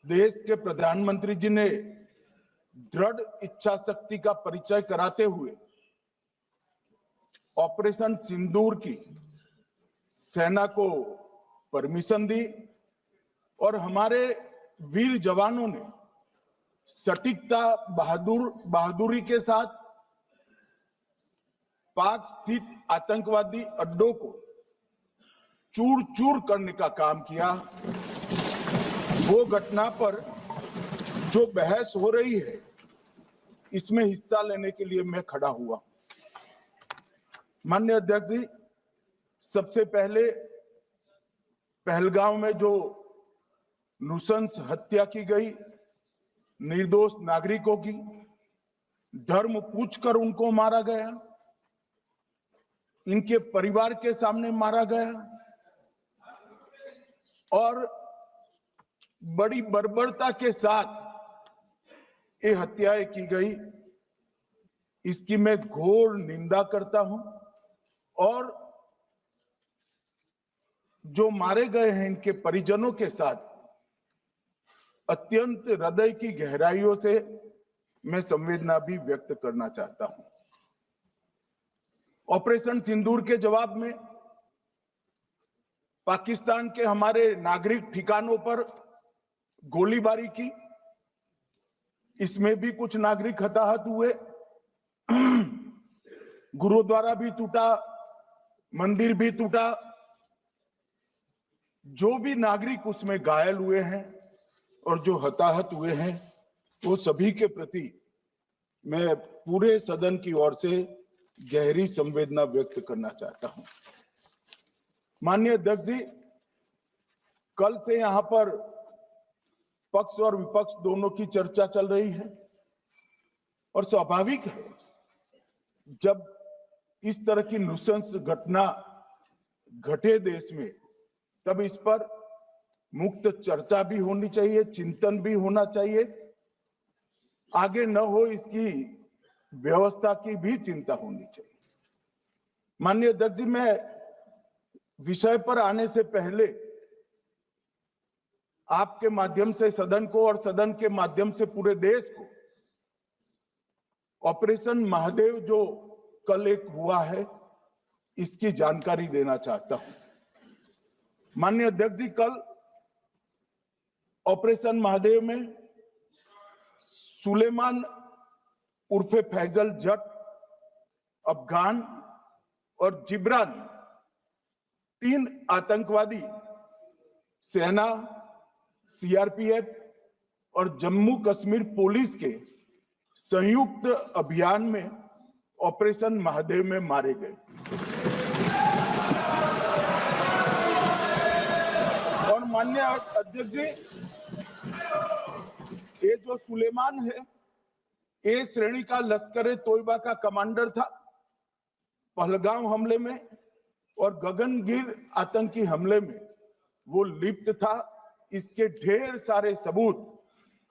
देश के प्रधानमंत्री जी ने दृढ़ इच्छा शक्ति का परिचय कराते हुए ऑपरेशन सिंदूर की सेना को परमिशन दी और हमारे वीर जवानों ने सटीकता बहादुरी के साथ पाक स्थित आतंकवादी अड्डों को चूर चूर करने का काम किया। वो घटना पर जो बहस हो रही है, इसमें हिस्सा लेने के लिए मैं खड़ा हुआ। माननीय अध्यक्ष जी, सबसे पहले पहलगांव में जो नृशंस हत्या की गई निर्दोष नागरिकों की, धर्म पूछकर उनको मारा गया, इनके परिवार के सामने मारा गया और बड़ी बर्बरता के साथ ये हत्याएं की गई, इसकी मैं घोर निंदा करता हूं। और जो मारे गए हैं इनके परिजनों के साथ अत्यंत हृदय की गहराइयों से मैं संवेदना भी व्यक्त करना चाहता हूं। ऑपरेशन सिंदूर के जवाब में पाकिस्तान के हमारे नागरिक ठिकानों पर गोलीबारी की, इसमें भी कुछ नागरिक हताहत हुए, गुरुद्वारा भी टूटा, मंदिर भी टूटा। जो भी नागरिक उसमें घायल हुए हैं और जो हताहत हुए हैं, वो सभी के प्रति मैं पूरे सदन की ओर से गहरी संवेदना व्यक्त करना चाहता हूं। माननीय अध्यक्ष जी, कल से यहां पर पक्ष और विपक्ष दोनों की चर्चा चल रही है और स्वाभाविक है, जब इस तरह की नृशंस घटना घटे देश में, तब इस पर मुक्त चर्चा भी होनी चाहिए, चिंतन भी होना चाहिए, आगे न हो इसकी व्यवस्था की भी चिंता होनी चाहिए। माननीय अध्यक्ष जी, मैं विषय पर आने से पहले आपके माध्यम से सदन को और सदन के माध्यम से पूरे देश को ऑपरेशन महादेव जो कल एक हुआ है, इसकी जानकारी देना चाहता हूं। माननीय अध्यक्ष जी, कल ऑपरेशन महादेव में सुलेमान उर्फे फैजल जट, अफगान और जिब्रान, 3 आतंकवादी सेना, सीआरपीएफ और जम्मू कश्मीर पुलिस के संयुक्त अभियान में ऑपरेशन महादेव में मारे गए। और माननीय अध्यक्ष जी, ये जो सुलेमान है, ए श्रेणी का लश्कर तोयबा का कमांडर था। पहलगाम हमले में और गगनगिर आतंकी हमले में वो लिप्त था। इसके ढेर सारे सबूत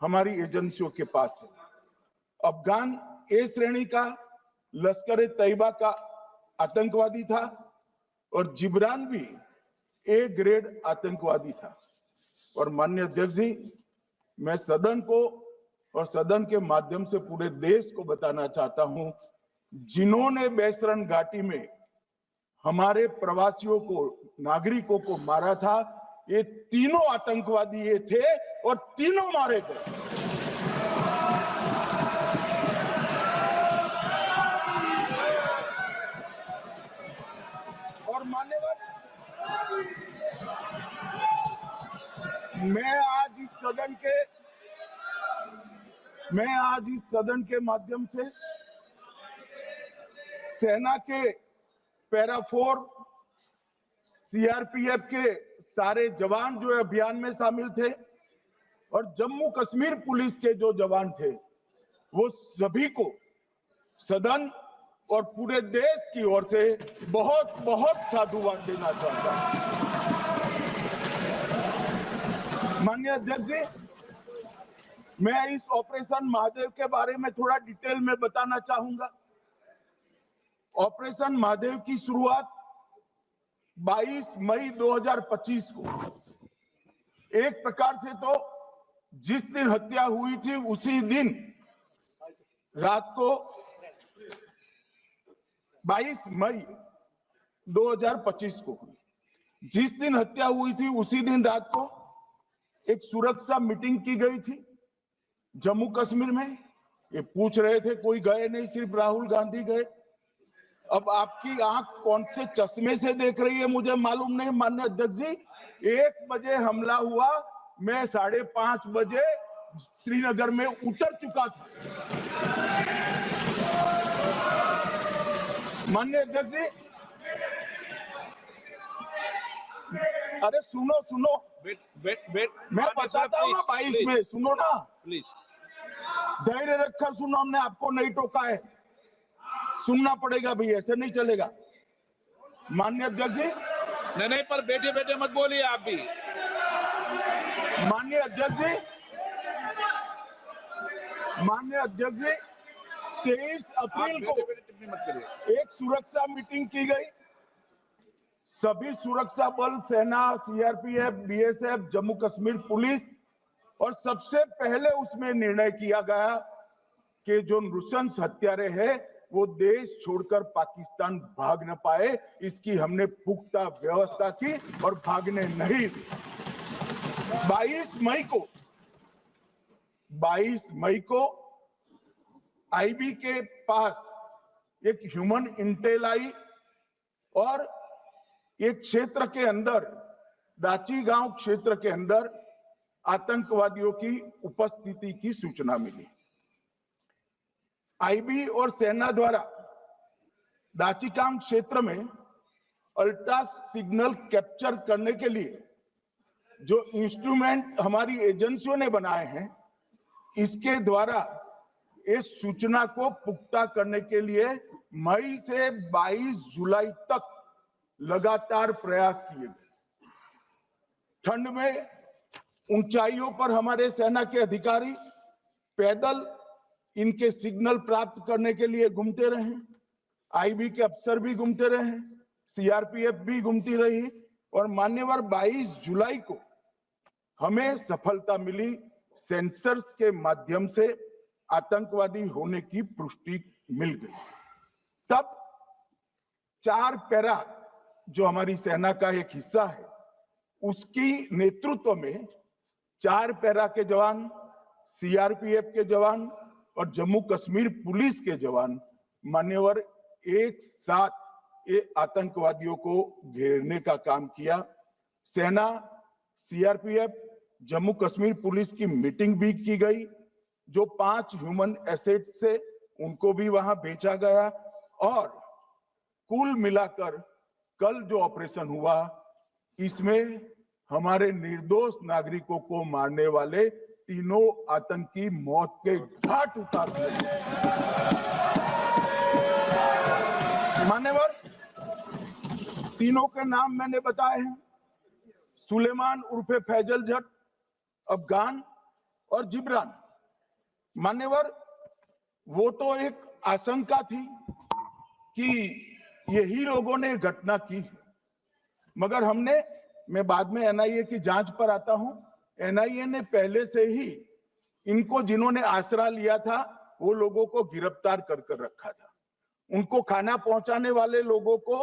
हमारी एजेंसियों के पास है। अफगान ए श्रेणी का लश्कर तैयबा का आतंकवादी था और जिब्रान भी ए ग्रेड आतंकवादी था। और माननीय अध्यक्ष जी, मैं सदन को और सदन के माध्यम से पूरे देश को बताना चाहता हूं, जिन्होंने बैसरन घाटी में हमारे प्रवासियों को, नागरिकों को मारा था, ये तीनों आतंकवादी ये थे और तीनों मारे गए। और मान्यवर, मैं आज इस सदन के माध्यम से सेना के पैरा 4, सीआरपीएफ के सारे जवान जो अभियान में शामिल थे और जम्मू कश्मीर पुलिस के जो जवान थे, वो सभी को सदन और पूरे देश की ओर से बहुत बहुत साधुवाद देना चाहता हूं। माननीय अध्यक्ष जी, मैं इस ऑपरेशन महादेव के बारे में थोड़ा डिटेल में बताना चाहूंगा। ऑपरेशन महादेव की शुरुआत 22 मई 2025 को एक प्रकार से तो जिस दिन हत्या हुई थी उसी दिन रात को 22 मई 2025 को हुई। जिस दिन हत्या हुई थी उसी दिन रात को एक सुरक्षा मीटिंग की गई थी जम्मू कश्मीर में। ये पूछ रहे थे, कोई गए नहीं, सिर्फ राहुल गांधी गए। अब आपकी आंख कौन से चश्मे से देख रही है मुझे मालूम नहीं माननीय अध्यक्ष जी। 1 बजे हमला हुआ, मैं 5:30 बजे श्रीनगर में उतर चुका था। माननीय अध्यक्ष जी, अरे सुनो सुनो, मैं बताता हूँ ना 22 में, सुनो ना प्लीज। धैर्य रखकर सुनो, हमने आपको नहीं टोका है, सुनना पड़ेगा भाई, ऐसे नहीं चलेगा। माननीय अध्यक्ष जी, नहीं, पर बैठे बैठे मत बोलिए आप भी। माननीय अध्यक्ष जी, माननीय अध्यक्ष जी, 23 अप्रैल को टिप्पणी मत करिए। एक सुरक्षा मीटिंग की गई। सभी सुरक्षा बल, सेना, CRPF, BSF, Jammu Kashmir police, और सबसे पहले उसमें निर्णय किया गया कि जो नृशंस हत्यारे हैं वो देश छोड़कर पाकिस्तान भाग न पाए, इसकी हमने पुख्ता व्यवस्था की और भागने नहीं दी। 22 मई को आईबी के पास एक ह्यूमन इंटेल आई और एक क्षेत्र के अंदर, दाची गांव क्षेत्र के अंदर आतंकवादियों की उपस्थिति की सूचना मिली। आईबी और सेना द्वारा दाचीकाम क्षेत्र में अल्ट्रा सिग्नल कैप्चर करने के लिए जो इंस्ट्रूमेंट हमारी एजेंसियों ने बनाए हैं, इसके द्वारा इस सूचना को पुख्ता करने के लिए मई से 22 जुलाई तक लगातार प्रयास किए गए। ठंड में ऊंचाइयों पर हमारे सेना के अधिकारी पैदल इनके सिग्नल प्राप्त करने के लिए घूमते रहे, आईबी के अफसर भी घूमते रहे, सीआरपीएफ भी घूमती रही, और मान्यवर 22 जुलाई को हमें सफलता मिली। सेंसर्स के माध्यम से आतंकवादी होने की पुष्टि मिल गई। तब 4 पैरा जो हमारी सेना का एक हिस्सा है, उसकी नेतृत्व में 4 पैरा के जवान, सीआरपीएफ के जवान और जम्मू कश्मीर पुलिस के जवान मान्यवर एक साथ ये आतंकवादियों को घेरने का काम किया। सेना, सीआरपीएफ, जम्मू कश्मीर पुलिस की मीटिंग भी की गई। जो 5 ह्यूमन एसेट्स थे उनको भी वहां भेजा गया, और कुल मिलाकर कल जो ऑपरेशन हुआ, इसमें हमारे निर्दोष नागरिकों को मारने वाले तीनों आतंकी मौत के घाट उतार दिए। मान्यवर, तीनों के नाम मैंने बताए हैं, सुलेमान उर्फे फैजल जट, अफगान और जिब्रान। मान्यवर, वो तो एक आशंका थी कि यही लोगों ने घटना की, मगर मैं बाद में एनआईए की जांच पर आता हूं, एनआईए ने पहले से ही इनको, जिन्होंने आसरा लिया था, वो लोगों को गिरफ्तार कर रखा था। उनको खाना पहुंचाने वाले लोगों को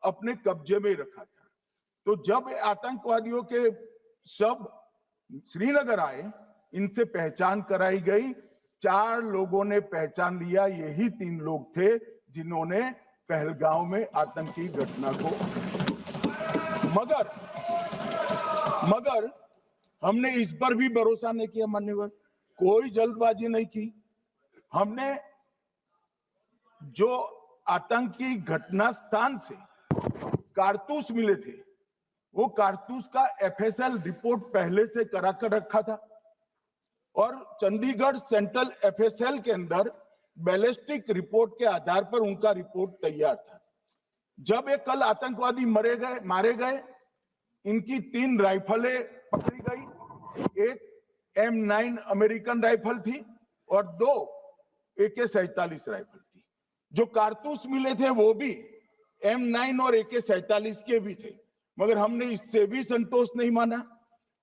अपने कब्जे में रखा था। तो जब आतंकवादियों के शव श्रीनगर आए, इनसे पहचान कराई गई। 4 लोगों ने पहचान लिया, यही 3 लोग थे जिन्होंने पहलगांव में आतंकी घटना को। मगर हमने इस पर भी भरोसा नहीं किया मान्यवर, कोई जल्दबाजी नहीं की। हमने जो आतंकी घटना स्थान से कारतूस मिले थे, वो कारतूस का एफएसएल रिपोर्ट पहले से करा कर रखा था, और चंडीगढ़ सेंट्रल एफएसएल के अंदर बैलिस्टिक रिपोर्ट के आधार पर उनका रिपोर्ट तैयार था। जब ये कल आतंकवादी मारे गए, इनकी 3 राइफलें पकड़ी गई। एक M9 अमेरिकन राइफल थी और 2 AK-47 राइफल थी। जो कारतूस मिले थे वो भी M9 और AK-47 के भी थे, मगर हमने इससे भी संतोष नहीं माना।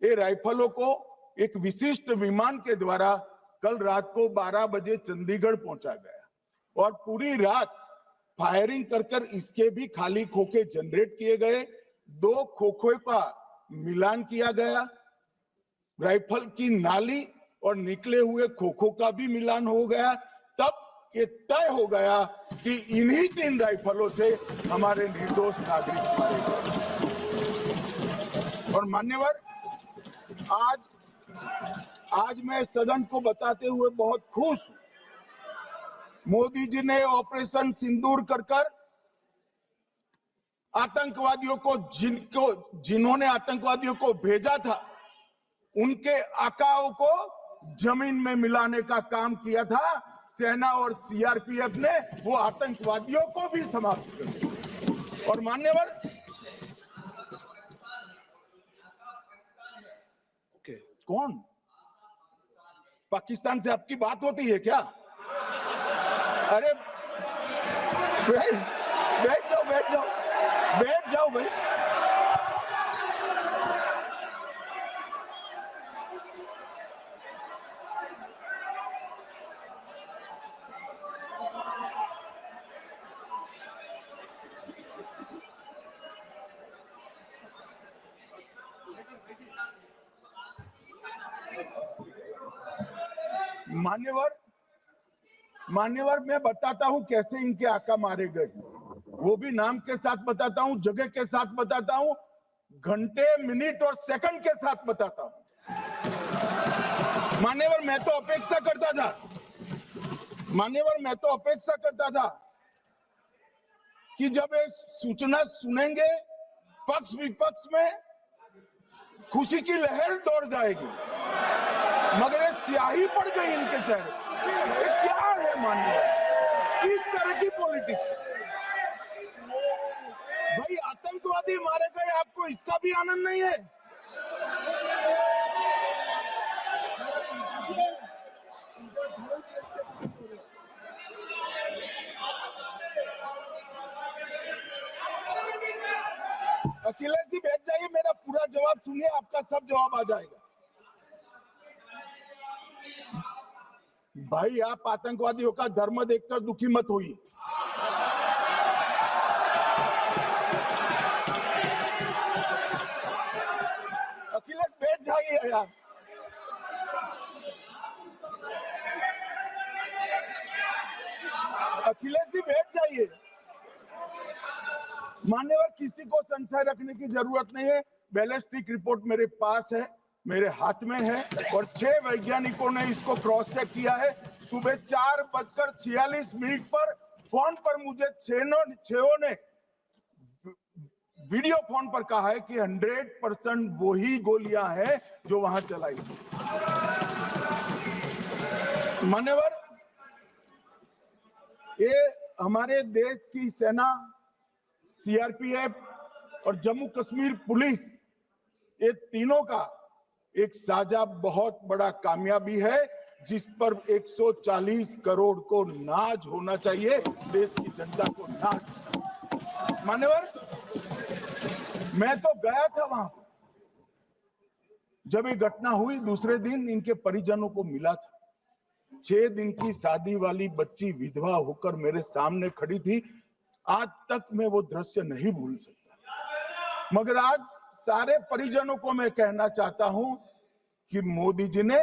ये राइफलों को एक विशिष्ट विमान के द्वारा कल रात को 12 बजे चंडीगढ़ पहुंचा गया और पूरी रात फायरिंग कर कर इसके भी खाली खोखे जनरेट किए गए, 2 खोखों का मिलान किया गया, राइफल की नाली और निकले हुए खोखों का भी मिलान हो गया। तब ये तय हो गया कि इन्हीं 3 राइफलों से हमारे निर्दोष नागरिक मारे गए। और मान्यवर, आज मैं सदन को बताते हुए बहुत खुश हूं। मोदी जी ने ऑपरेशन सिंदूर कर आतंकवादियों को जिन्होंने आतंकवादियों को भेजा था, उनके आकाओं को जमीन में मिलाने का काम किया था। सेना और सीआरपीएफ ने वो आतंकवादियों को भी समाप्त कर दिया। और मान्यवर, कौन पाकिस्तान से आपकी बात होती है क्या? अरे बैठ जाओ भाई। मान्यवर, मैं बताता हूं कैसे इनके आका मारे गए, वो भी नाम के साथ बताता हूं, जगह के साथ बताता हूं, घंटे, मिनट और सेकंड के साथ बताता हूं। मान्यवर, मैं तो अपेक्षा करता था कि जब ये सूचना सुनेंगे पक्ष विपक्ष में खुशी की लहर दौड़ जाएगी, मगर ये स्याही पड़ गई इनके चेहरे। ये क्या है मान्यवर, किस तरह की पॉलिटिक्स? भाई आतंकवादी मारे गए, आपको इसका भी आनंद नहीं है? अखिलेश जी बैठ जाइए, मेरा पूरा जवाब सुनिए, आपका सब जवाब आ जाएगा। भाई आप आतंकवादियों का धर्म देखकर दुखी मत होइए। अखिलेश बैठ जाइए यार। अखिलेश जी बैठ जाइए। मान्यवर, किसी को संशय रखने की जरूरत नहीं है। बैलिस्टिक रिपोर्ट मेरे पास है, मेरे हाथ में है, और 6 वैज्ञानिकों ने इसको क्रॉस चेक किया है। सुबह 4:46 पर फोन पर मुझे 6 ने वीडियो फोन पर कहा है कि 100% वही गोलियां हैं जो वहां चलाई। मान्यवर, ये हमारे देश की सेना, सीआरपीएफ और जम्मू कश्मीर पुलिस, ये तीनों का एक साझा बहुत बड़ा कामयाबी है, जिस पर 140 करोड़ को नाज होना चाहिए, देश की जनता को नाज। मान्यवर, मैं तो गया था वहां, जब ये घटना हुई दूसरे दिन इनके परिजनों को मिला था। 6 दिन की शादी वाली बच्ची विधवा होकर मेरे सामने खड़ी थी। आज तक मैं वो दृश्य नहीं भूल सकता। मगर आज सारे परिजनों को मैं कहना चाहता हूं कि मोदी जी ने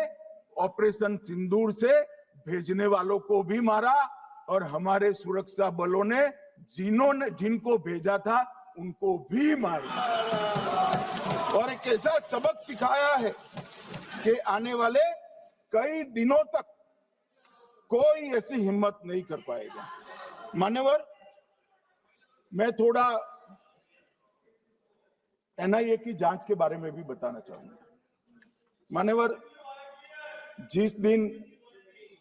ऑपरेशन सिंदूर से भेजने वालों को भी मारा, और हमारे सुरक्षा बलों ने जिनको भेजा था उनको भी मारा, और एक ऐसा सबक सिखाया है कि आने वाले कई दिनों तक कोई ऐसी हिम्मत नहीं कर पाएगा। मान्यवर, मैं थोड़ा एनआईए की जांच के बारे में भी बताना चाहूंगा। मान्यवर, जिस दिन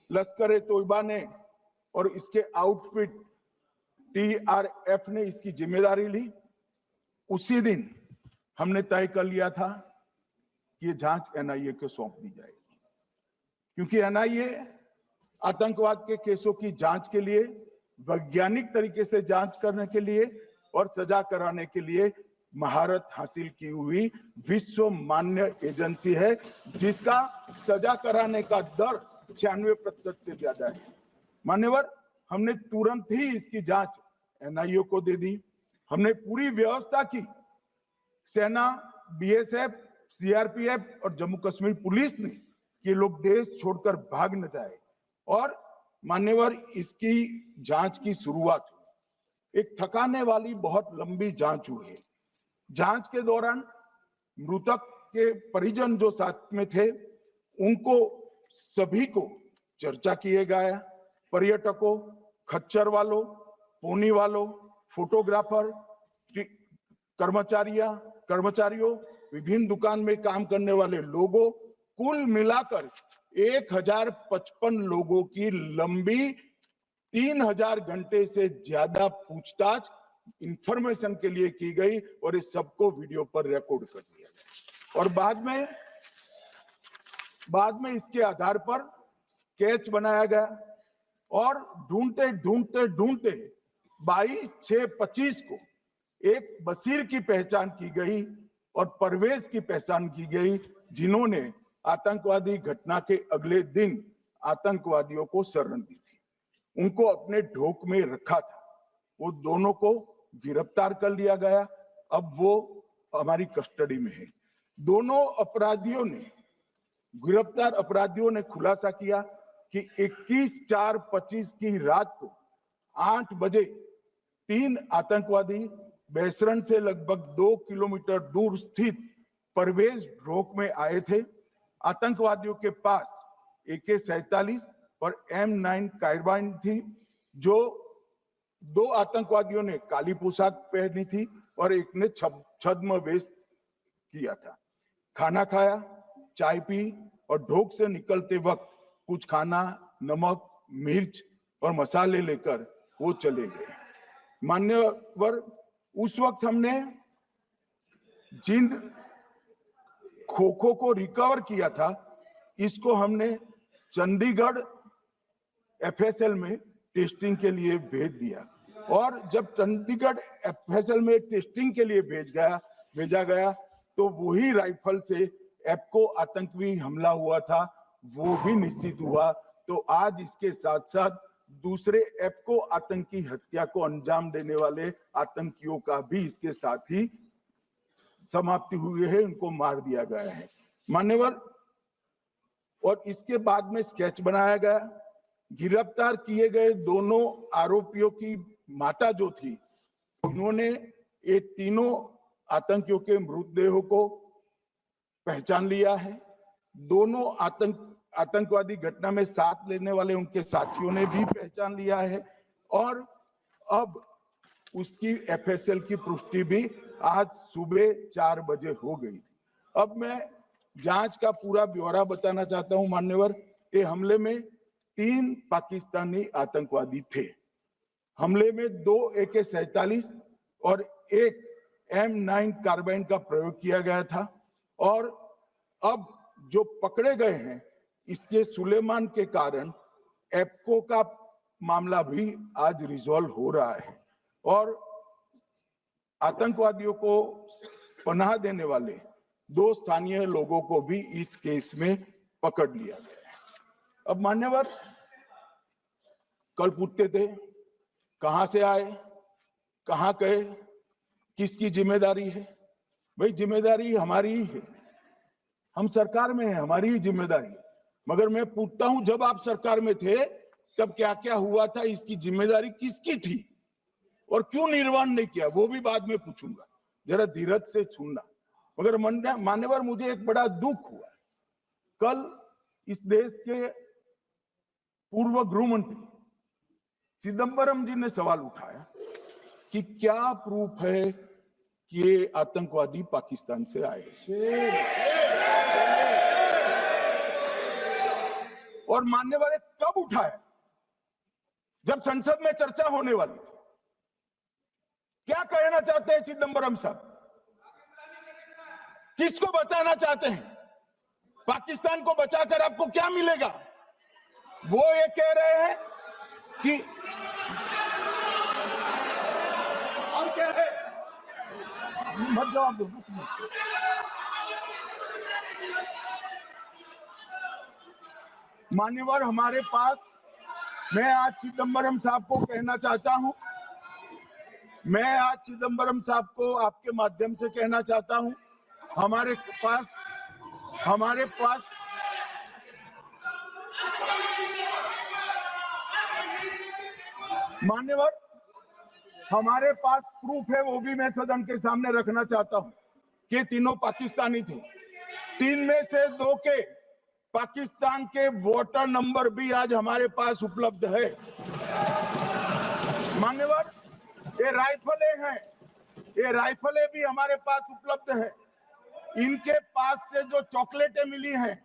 लश्कर-ए-तोयबा ने और इसके आउटफिट टीआरएफ ने इसकी जिम्मेदारी ली, उसी दिन हमने तय कर लिया था कि ये जांच एनआईए को सौंप दी जाएगी, क्योंकि एनआईए आतंकवाद के केसों की जांच के लिए, वैज्ञानिक तरीके से जांच करने के लिए और सजा कराने के लिए महारत हासिल की हुई विश्व मान्य एजेंसी है, जिसका सजा कराने का दर 96% से ज्यादा है। मान्यवर, हमने तुरंत ही इसकी जांच एनआईए को दे दी। हमने पूरी व्यवस्था की, सेना, बीएसएफ, सीआरपीएफ और जम्मू कश्मीर पुलिस ने कि लोग देश छोड़कर भाग न जाए। और मान्यवर, इसकी जांच की शुरुआत हुई। एक थकाने वाली बहुत लंबी जांच हुई है। जांच के दौरान मृतक के परिजन जो साथ में थे, उनको सभी को चर्चा किए गया। पर्यटकों, खच्चर वालों, पोनी वालों, फोटोग्राफर, कर्मचारियों, विभिन्न दुकान में काम करने वाले लोगों, कुल मिलाकर 1055 लोगों की लंबी 3000 घंटे से ज्यादा पूछताछ इंफॉर्मेशन के लिए की गई और इस सबको वीडियो पर रिकॉर्ड कर दिया गया। और बाद में इसके आधार पर स्केच बनाया गया और ढूंढते 22/6/25 को एक बशीर की पहचान की गई और परवेज की पहचान की गई, जिन्होंने आतंकवादी घटना के अगले दिन आतंकवादियों को शरण दी थी। उनको अपने ढोक में रखा था। वो दोनों को गिरफ्तार कर लिया गया। अब वो हमारी कस्टडी में है। दोनों गिरफ्तार अपराधियों ने खुलासा किया कि 21/4/25 की रात को 8 बजे 3 आतंकवादी बेसरन से लगभग 2 किलोमीटर दूर स्थित परवेज ढोक में आए थे। आतंकवादियों के पास AK-47 और M9 कार्बाइन थी। जो 2 आतंकवादियों ने काली पोशाक पहनी थी और एक ने छद्म वेश किया था। खाना खाया, चाय पी और ढोक से निकलते वक्त कुछ खाना, नमक, मिर्च और मसाले लेकर वो चले गए। मान्यवर, उस वक्त हमने जिन खोखो को रिकवर किया था, इसको हमने चंडीगढ़ FSL में टेस्टिंग के लिए भेज दिया। और जब चंडीगढ़ FSL में टेस्टिंग के लिए भेजा गया तो वही राइफल से एप्को आतंकी हमला हुआ था, वो भी निश्चित हुआ। तो आज इसके साथ साथ दूसरे एप्को आतंकी हत्या को अंजाम देने वाले आतंकियों का भी इसके साथ ही समाप्ति हुई है, उनको मार दिया गया है। मान्यवर, और इसके बाद में स्केच बनाया गया। गिरफ्तार किए गए दोनों आरोपियों की माता जो थी, उन्होंने ये तीनों आतंकियों के मृतदेहों को पहचान लिया है। दोनों आतंकवादी घटना में साथ लेने वाले उनके साथियों ने भी पहचान लिया है और अब उसकी FSL की पुष्टि भी आज सुबह 4 बजे हो गई थी। अब मैं जांच का पूरा ब्यौरा बताना चाहता हूं। मान्यवर, ये हमले में 3 पाकिस्तानी आतंकवादी थे। हमले में 2 AK-47 और 1 M9 कार्बाइन का प्रयोग किया गया था। और अब जो पकड़े गए हैं, इसके सुलेमान के कारण एप्को का मामला भी आज रिजॉल्व हो रहा है और आतंकवादियों को पनाह देने वाले 2 स्थानीय लोगों को भी इस केस में पकड़ लिया गया है। अब मान्यवर, कल पूछते थे कहां से आए, कहां गए, किसकी जिम्मेदारी है। भाई, जिम्मेदारी हमारी ही है। हम सरकार में हैं, हमारी ही जिम्मेदारी। मगर मैं पूछता हूं, जब आप सरकार में थे तब क्या क्या हुआ था, इसकी जिम्मेदारी किसकी थी और क्यों निर्वहन नहीं किया, वो भी बाद में पूछूंगा। जरा धीरज से सुनना। मगर मान्यवर, मुझे एक बड़ा दुख हुआ। कल इस देश के पूर्व गृह मंत्री चिदंबरम जी ने सवाल उठाया कि क्या प्रूफ है कि ये आतंकवादी पाकिस्तान से आए। और मान्यवर, कब उठाया? जब संसद में चर्चा होने वाली थी। क्या कहना चाहते हैं चिदंबरम साहब? किसको बचाना चाहते हैं? पाकिस्तान को बचाकर आपको क्या मिलेगा? वो ये कह रहे हैं कि और क्या है? मत जवाब दो। मान्यवर, हमारे पास, मैं आज चिदम्बरम साहब को कहना चाहता हूं, मैं आज चिदम्बरम साहब को आपके माध्यम से कहना चाहता हूं, हमारे पास मान्यवर, हमारे पास प्रूफ है, वो भी मैं सदन के सामने रखना चाहता हूं कि तीनों पाकिस्तानी थे। 3 में से 2 के पाकिस्तान के वोटर नंबर भी आज हमारे पास उपलब्ध है। मान्यवर, ये राइफलें हैं, ये राइफलें भी हमारे पास उपलब्ध है। इनके पास से जो चॉकलेटें मिली हैं,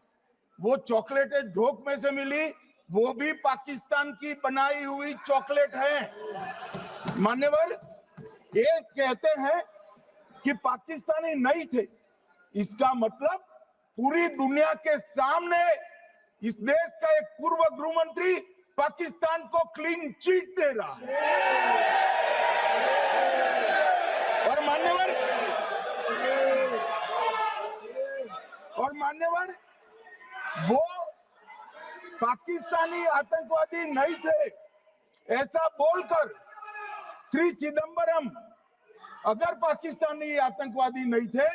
वो चॉकलेटें ढोक में से मिली, वो भी पाकिस्तान की बनाई हुई चॉकलेट है। मान्यवर, ये कहते हैं कि पाकिस्तानी नहीं थे, इसका मतलब पूरी दुनिया के सामने इस देश का एक पूर्व गृह मंत्री पाकिस्तान को क्लीन चिट दे रहा है। और मान्यवर, वो पाकिस्तानी आतंकवादी नहीं थे, ऐसा बोलकर श्री चिदम्बरम अगर पाकिस्तानी आतंकवादी नहीं थे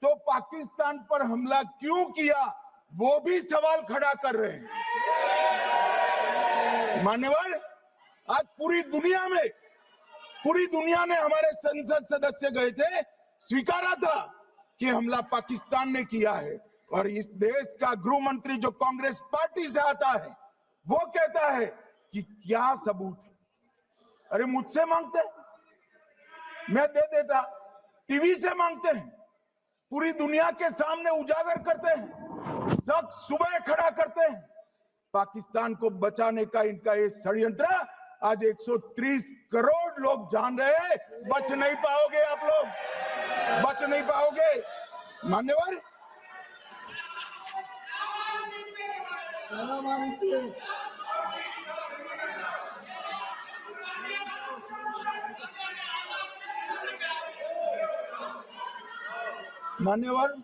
तो पाकिस्तान पर हमला क्यों किया, वो भी सवाल खड़ा कर रहे हैं। मान्यवर, आज पूरी दुनिया ने हमारे संसद सदस्य गए थे, स्वीकारा था कि हमला पाकिस्तान ने किया है, और इस देश का गृह मंत्री जो कांग्रेस पार्टी से आता है, वो कहता है कि क्या सबूत है। अरे मुझसे मांगते, मैं दे देता, टीवी से मांगते हैं, पूरी दुनिया के सामने उजागर करते हैं, सब सुबह खड़ा करते हैं। पाकिस्तान को बचाने का इनका ये षड्यंत्र आज 130 करोड़ लोग जान रहे हैं। बच नहीं पाओगे आप लोग, बच नहीं पाओगे। मान्यवर, मान्यवर,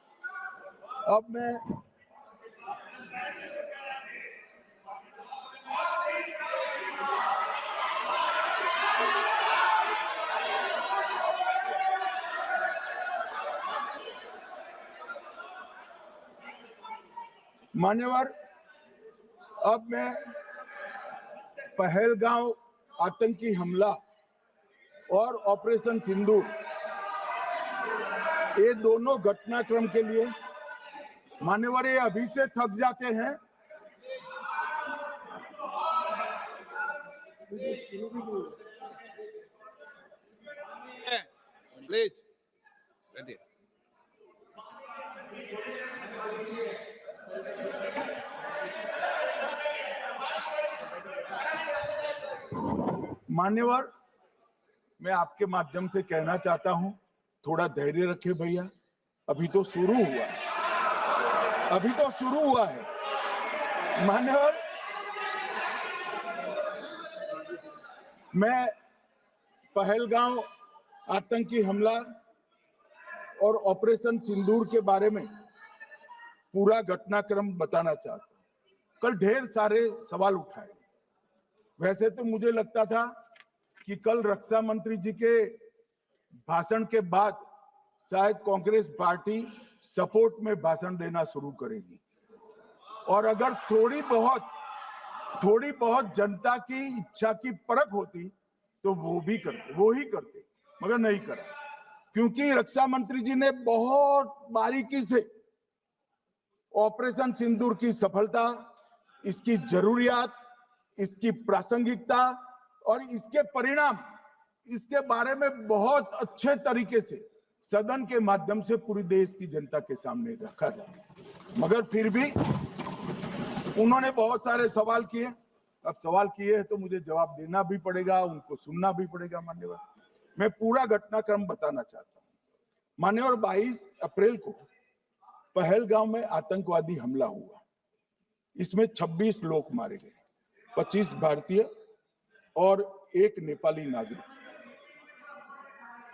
अब मैं पहलगांव आतंकी हमला और ऑपरेशन सिंदूर, ये दोनों घटनाक्रम के लिए मान्यवर ये अभी से थक जाते हैं। प्लीज बैठिए। मान्यवर, मैं आपके माध्यम से कहना चाहता हूं, थोड़ा धैर्य रखे भैया, अभी तो शुरू हुआ है, अभी तो शुरू हुआ है। मान्यवर, मैं पहलगांव आतंकी हमला और ऑपरेशन सिंदूर के बारे में पूरा घटनाक्रम बताना चाहता हूं। कल ढेर सारे सवाल उठाए, वैसे तो मुझे लगता था कि कल रक्षा मंत्री जी के भाषण के बाद शायद कांग्रेस पार्टी सपोर्ट में भाषण देना शुरू करेगी, और अगर थोड़ी बहुत जनता की इच्छा की परख होती तो वो ही करते, मगर नहीं करा, क्योंकि रक्षा मंत्री जी ने बहुत बारीकी से ऑपरेशन सिंदूर की सफलता, इसकी जरूरियात, इसकी प्रासंगिकता और इसके परिणाम, इसके बारे में बहुत अच्छे तरीके से सदन के माध्यम से पूरी देश की जनता के सामने रखा जाए। मगर फिर भी उन्होंने बहुत सारे सवाल किए। अब सवाल किए हैं तो मुझे जवाब देना भी पड़ेगा, उनको सुनना भी पड़ेगा। मान्यवर, मैं पूरा घटनाक्रम बताना चाहता हूं। मान्यवर, 22 अप्रैल को पहलगांव में आतंकवादी हमला हुआ, इसमें 26 लोग मारे गए, 25 भारतीय और 1 नेपाली नागरिक।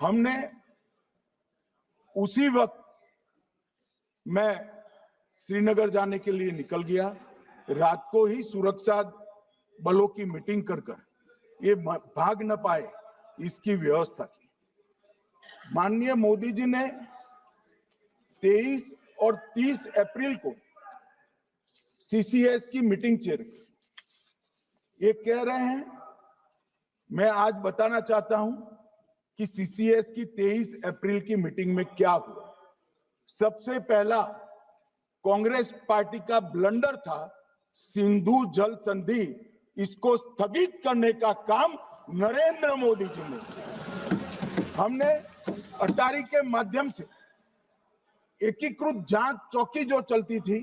हमने उसी वक्त मैं श्रीनगर जाने के लिए निकल गया। रात को ही सुरक्षा बलों की मीटिंग कर ये भाग न पाए इसकी व्यवस्था की। माननीय मोदी जी ने 23 और 30 अप्रैल को सीसीएस की मीटिंग चेयर की। ये कह रहे हैं, मैं आज बताना चाहता हूं कि सीसीएस की 23 अप्रैल की मीटिंग में क्या हुआ। सबसे पहला कांग्रेस पार्टी का ब्लंडर था सिंधु जल संधि, इसको स्थगित करने का काम नरेंद्र मोदी जी ने किया। हमने अटारी के माध्यम से एकीकृत जांच चौकी जो चलती थी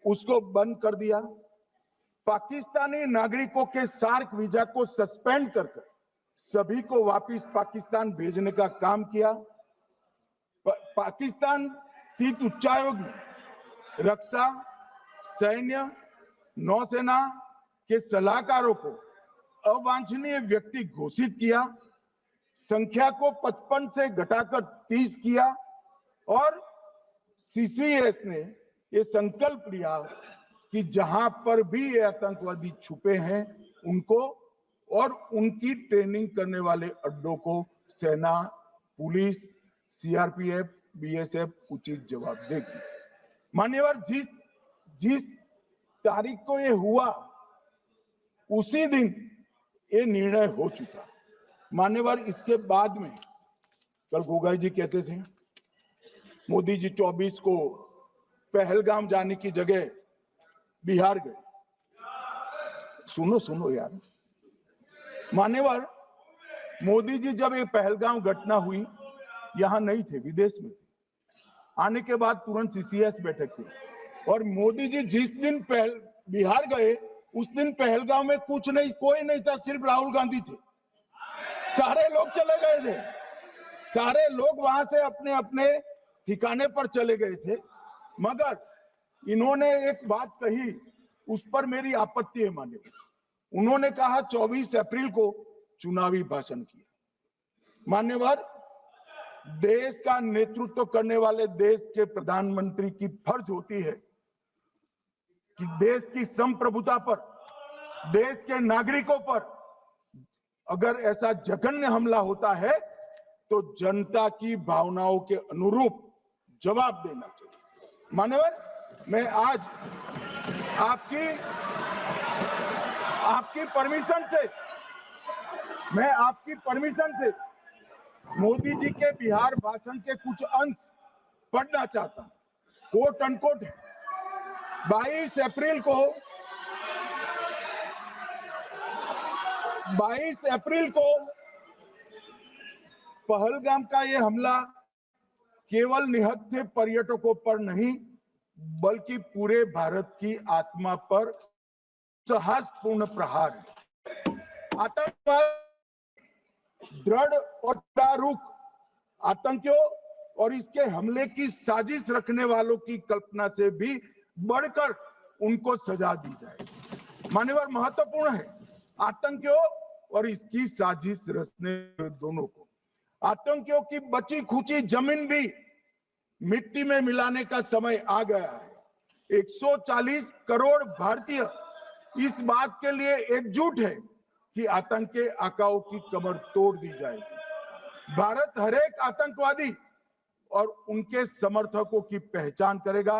उसको बंद कर दिया। पाकिस्तानी नागरिकों के सार्क वीजा को सस्पेंड कर सभी को वापस पाकिस्तान भेजने का काम किया। पाकिस्तान स्थित उच्चायोग ने रक्षा, सैन्य, नौसेना के सलाहकारों को अवांछनीय व्यक्ति घोषित किया, संख्या को 55 से घटाकर 30 किया और सीसीएस ने ये संकल्प लिया कि जहां पर भी ये आतंकवादी छुपे हैं उनको और उनकी ट्रेनिंग करने वाले अड्डों को सेना, पुलिस, सीआरपीएफ, बीएसएफ उचित जवाब देगी। मान्यवर, जिस तारीख को ये हुआ उसी दिन ये निर्णय हो चुका। मान्यवर, इसके बाद में कल गोगाई जी कहते थे मोदी जी 24 को पहलगाम जाने की जगह बिहार गए। सुनो यार। मान्यवर, मोदी जी जब ये पहलगाम घटना हुई यहां नहीं थे, विदेश में थे। आने के बाद तुरंत सीसीएस बैठक थी और मोदी जी जिस दिन बिहार गए उस दिन पहलगाम में कुछ नहीं, कोई नहीं था, सिर्फ राहुल गांधी थे। सारे लोग चले गए थे, सारे लोग वहां से अपने अपने ठिकाने पर चले गए थे। मगर इन्होंने एक बात कही, उस पर मेरी आपत्ति है। मान्यवर, उन्होंने कहा 24 अप्रैल को चुनावी भाषण किया। मान्यवर, देश का नेतृत्व करने वाले देश के प्रधानमंत्री की फर्ज होती है कि देश की संप्रभुता पर, देश के नागरिकों पर अगर ऐसा जघन्य हमला होता है तो जनता की भावनाओं के अनुरूप जवाब देना चाहिए। मान्यवर, मैं आज आपकी परमिशन से मोदी जी के बिहार भाषण के कुछ अंश पढ़ना चाहता हूं। कोट अनकोट 22 अप्रैल को पहलगाम का यह हमला केवल निहत्थे पर्यटकों पर नहीं बल्कि पूरे भारत की आत्मा पर साहसपूर्ण प्रहार है। आतंकवाद दृढ़ और रुख आतंकियों और इसके हमले की साजिश रखने वालों की कल्पना से भी बढ़कर उनको सजा दी जाए। मान्यवर, महत्वपूर्ण है आतंकियों और इसकी साजिश रचने दोनों को। आतंकियों की बची खुची जमीन भी मिट्टी में मिलाने का समय आ गया है। 140 करोड़ भारतीय इस बात के लिए एकजुट है कि आतंक के आकाओं की कमर तोड़ दी जाएगी। भारत हर एक आतंकवादी और उनके समर्थकों की पहचान करेगा,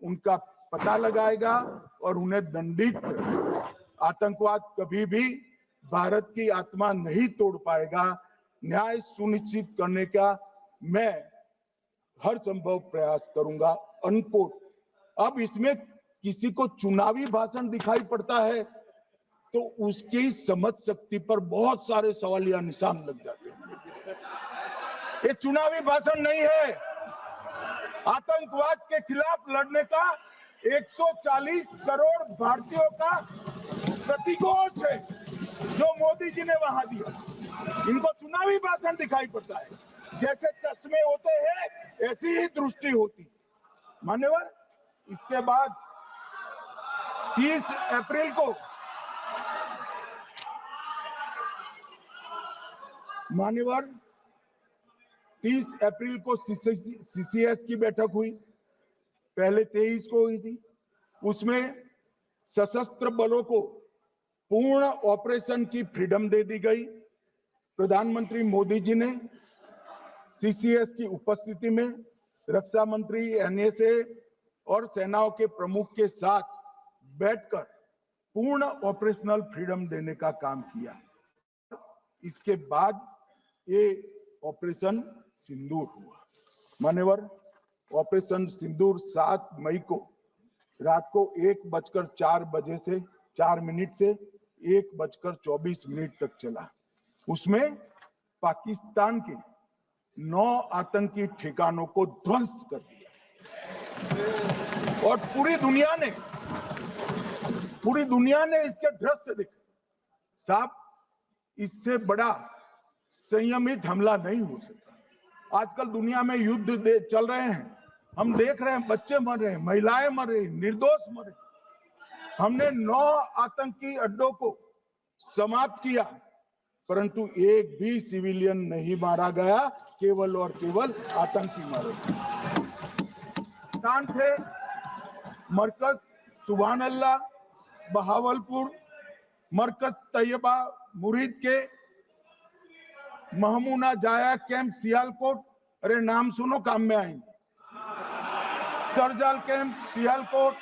उनका पता लगाएगा और उन्हें दंडित करेगा। आतंकवाद कभी भी भारत की आत्मा नहीं तोड़ पाएगा। न्याय सुनिश्चित करने का मैं हर संभव प्रयास करूंगा। अनकोट। अब इसमें किसी को चुनावी भाषण दिखाई पड़ता है तो उसकी समझ शक्ति पर बहुत सारे सवालिया निशान लग जाते हैं। ये चुनावी भाषण नहीं है, आतंकवाद के खिलाफ लड़ने का 140 करोड़ भारतीयों का प्रतिघोष है जो मोदी जी ने वहां दिया। इनको चुनावी भाषण दिखाई पड़ता है, जैसे चश्मे होते हैं ऐसी ही दृष्टि होती। मान्यवर, इसके बाद 30 अप्रैल को मान्यवर 30 अप्रैल को सीसीएस की बैठक हुई, पहले 23 को हुई थी। उसमें सशस्त्र बलों को पूर्ण ऑपरेशन की फ्रीडम दे दी गई। प्रधानमंत्री मोदी जी ने सीसीएस की उपस्थिति में रक्षा मंत्री, एनएसए और सेनाओं के प्रमुख के साथ बैठकर पूर्ण ऑपरेशनल फ्रीडम देने का काम किया। इसके बाद ये ऑपरेशन सिंदूर हुआ। मान्यवर, ऑपरेशन सिंदूर 7 मई को रात को 1:04 से 4 मिनट से 1:24 तक चला। उसमें पाकिस्तान के 9 आतंकी ठिकानों को ध्वस्त कर दिया और पूरी दुनिया ने इसके दृश्य देखे। साहब, इससे बड़ा संयमित हमला नहीं हो सकता। आजकल दुनिया में युद्ध चल रहे हैं, हम देख रहे हैं, बच्चे मर रहे हैं, महिलाएं मर रही, निर्दोष मर रहे। हमने 9 आतंकी अड्डों को समाप्त किया, परंतु एक भी सिविलियन नहीं मारा गया, केवल और केवल आतंकी मारे गए। स्थान थे मरकज सुभान अल्लाह बहावलपुर, मरकज तैयबा मुरीद के, महमूना जाया कैंप सियालकोट, अरे नाम सुनो काम में आएंगे, सरजाल camp Sialkot,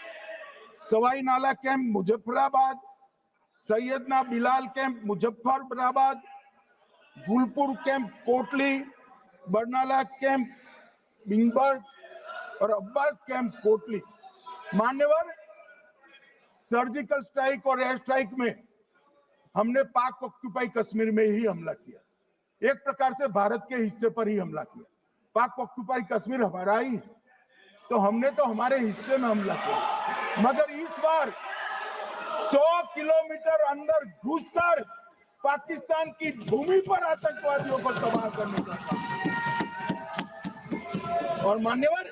Sawai Nala camp Muzaffarabad, Syedna Bilal camp Muzaffarabad, Gulpur camp Kotli, Barnala camp बिंगबर्ग और अब्बास कैंप कोटली। मान्यवर, सर्जिकल स्ट्राइक और एयर स्ट्राइक में हमने पाक ऑक्यूपाई कश्मीर में ही हमला किया, एक प्रकार से भारत के हिस्से पर ही हमला किया। पाक ऑक्यूपाई कश्मीर हमारा ही, तो हमने तो हमारे हिस्से में हमला किया। मगर इस बार 100 किलोमीटर अंदर घुसकर पाकिस्तान की भूमि पर आतंकवादियों को तबाह करने का काम। और मान्यवर,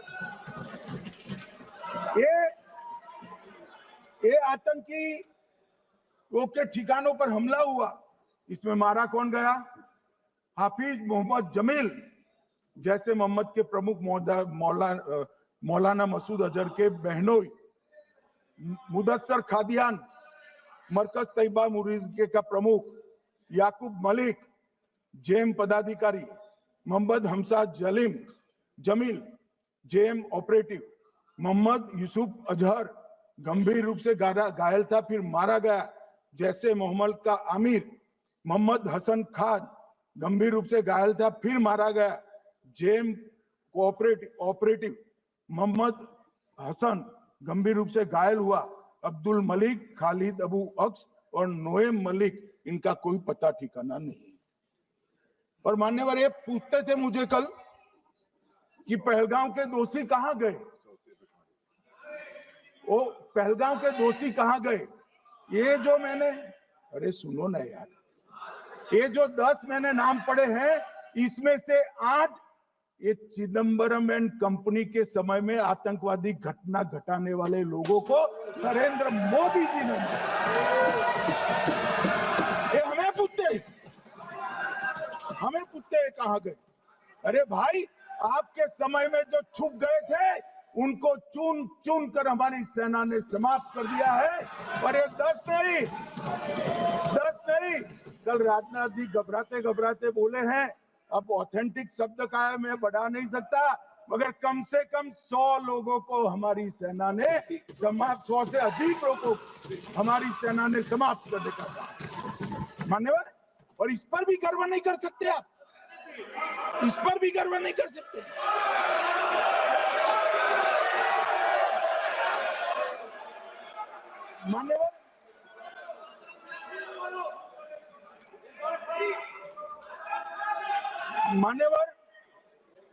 ये आतंकी के ठिकानों पर हमला हुआ, इसमें मारा कौन गया? हाफिज मोहम्मद जमील जैसे मोहम्मद के प्रमुख मौलाना मसूद अजहर के बहनोई, मुदस्सर खादियान मरकज तैयबा मुरीद का प्रमुख, याकूब मलिक जेएम पदाधिकारी, मोहम्मद हमसा जमील जेएम ऑपरेटिव, मोहम्मद यूसुफ अजहर गंभीर रूप से घायल था, फिर मारा गया। जैसे मोहम्मद का आमिर मोहम्मद हसन खान गंभीर रूप से घायल था, फिर मारा गया। जेएम ऑपरेटिव मोहम्मद हसन गंभीर रूप से घायल हुआ। अब्दुल मलिक, खालिद अबू अक्स और नोएम मलिक, इनका कोई पता ठिकाना नहीं। और मान्यवर, ये पूछते थे मुझे कल कि पहलगांव के दोषी कहां गए, वो पहलगांव के दोषी कहां गए? ये जो मैंने, अरे सुनो ना यार, ये जो 10 मैंने नाम पढ़े हैं, इसमें से 8 ये चिदम्बरम एंड कंपनी के समय में आतंकवादी घटना घटाने वाले लोगों को नरेंद्र मोदी जी ने, ये हमें पूछते कहां गए? अरे भाई, आपके समय में जो छुप गए थे उनको चुन चुन कर हमारी सेना ने समाप्त कर दिया है। और ये 10 नहीं, कल राजनाथ जी घबराते बोले हैं, अब ऑथेंटिक शब्द का है, मैं बढ़ा नहीं सकता, मगर कम से कम 100 लोगों को हमारी सेना ने समाप्त, 100 से अधिक लोगों को हमारी सेना ने समाप्त करने का कहा। मान्यवर, और इस पर भी गर्व नहीं कर सकते आप, इस पर भी गर्व नहीं कर सकते। मान्यवर,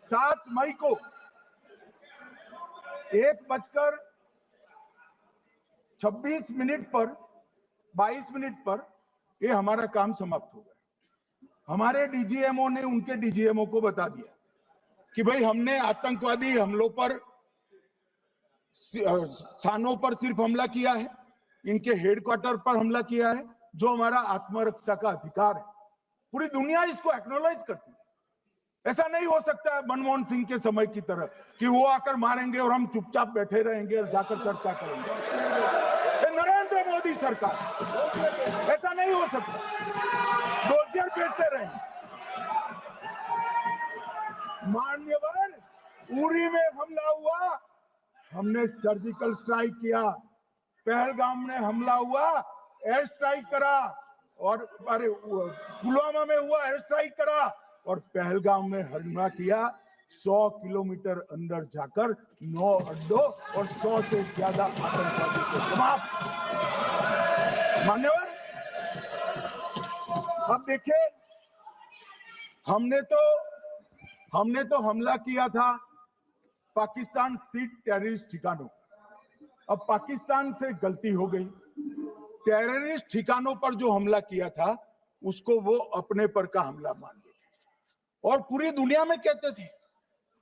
7 मई को 1:26 पर 22 मिनट पर ये हमारा काम समाप्त हो गया। हमारे डीजीएमओ ने उनके डीजीएमओ को बता दिया कि भाई, हमने आतंकवादी हमलों पर स्थानों पर सिर्फ हमला किया है, इनके हेडक्वार्टर पर हमला किया है, जो हमारा आत्मरक्षा का अधिकार है। पूरी दुनिया इसको एक्नॉलेज करती है। ऐसा नहीं हो सकता है मनमोहन सिंह के समय की तरह कि वो आकर मारेंगे और हम चुपचाप बैठे रहेंगे और जाकर चर्चा करेंगे। ये नरेंद्र मोदी सरकार, ऐसा नहीं हो सकता। डोजियर भेजते रहेंगे। मान्यवर, उरी में हमला हुआ, हमने सर्जिकल स्ट्राइक किया। पहलगाम में हमला हुआ, एयर स्ट्राइक करा, और अरे पुलवामा में हुआ, एयर स्ट्राइक करा, और पहलगाम में हमला किया। 100 किलोमीटर अंदर जाकर 9 अड्डों और 100 से ज्यादा आतंकवादी को समाप्त। मान्यवर, अब देखिए, हमने तो हमला किया था पाकिस्तान स्थित टेररिस्ट ठिकानों। अब पाकिस्तान से गलती हो गई, टेररिस्ट ठिकानों पर जो हमला किया था उसको वो अपने पर का हमला मान लिया और पूरी दुनिया में कहते थे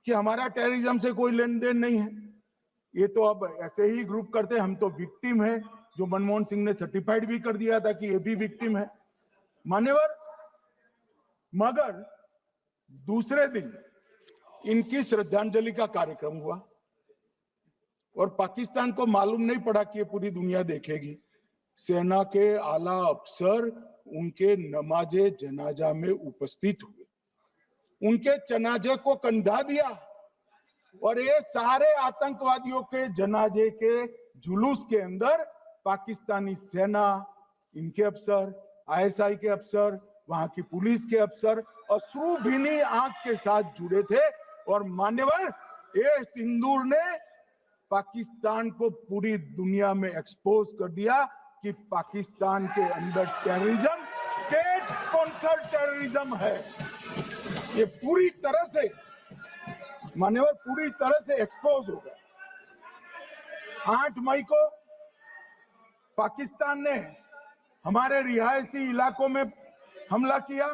कि हमारा टेररिज्म से कोई लेन देन नहीं है। ये तो अब ऐसे ही ग्रुप करते, हम तो विक्टिम है, जो मनमोहन सिंह ने सर्टिफाइड भी कर दिया था कि ये भी विक्टिम है। मान्यवर, मगर दूसरे दिन इनकी श्रद्धांजलि का कार्यक्रम हुआ और पाकिस्तान को मालूम नहीं पड़ा कि ये पूरी दुनिया देखेगी। सेना के आला अफसर उनके नमाजे जनाजा में उपस्थित हुए, उनके जनाजे को कंधा दिया और ये सारे आतंकवादियों के जनाजे के जुलूस के अंदर पाकिस्तानी सेना, इनके अफसर, आईएसआई के अफसर, वहां की पुलिस के अफसर अश्रुभीनी आंख के साथ जुड़े थे। और मान्यवर, ये सिंदूर ने पाकिस्तान को पूरी दुनिया में एक्सपोज कर दिया कि पाकिस्तान के अंदर टेररिज्म स्टेट स्पॉन्सर्ड टेररिज्म है। ये पूरी तरह से मान्यवर, पूरी तरह से एक्सपोज हो गया। 8 मई को पाकिस्तान ने हमारे रिहायशी इलाकों में हमला किया,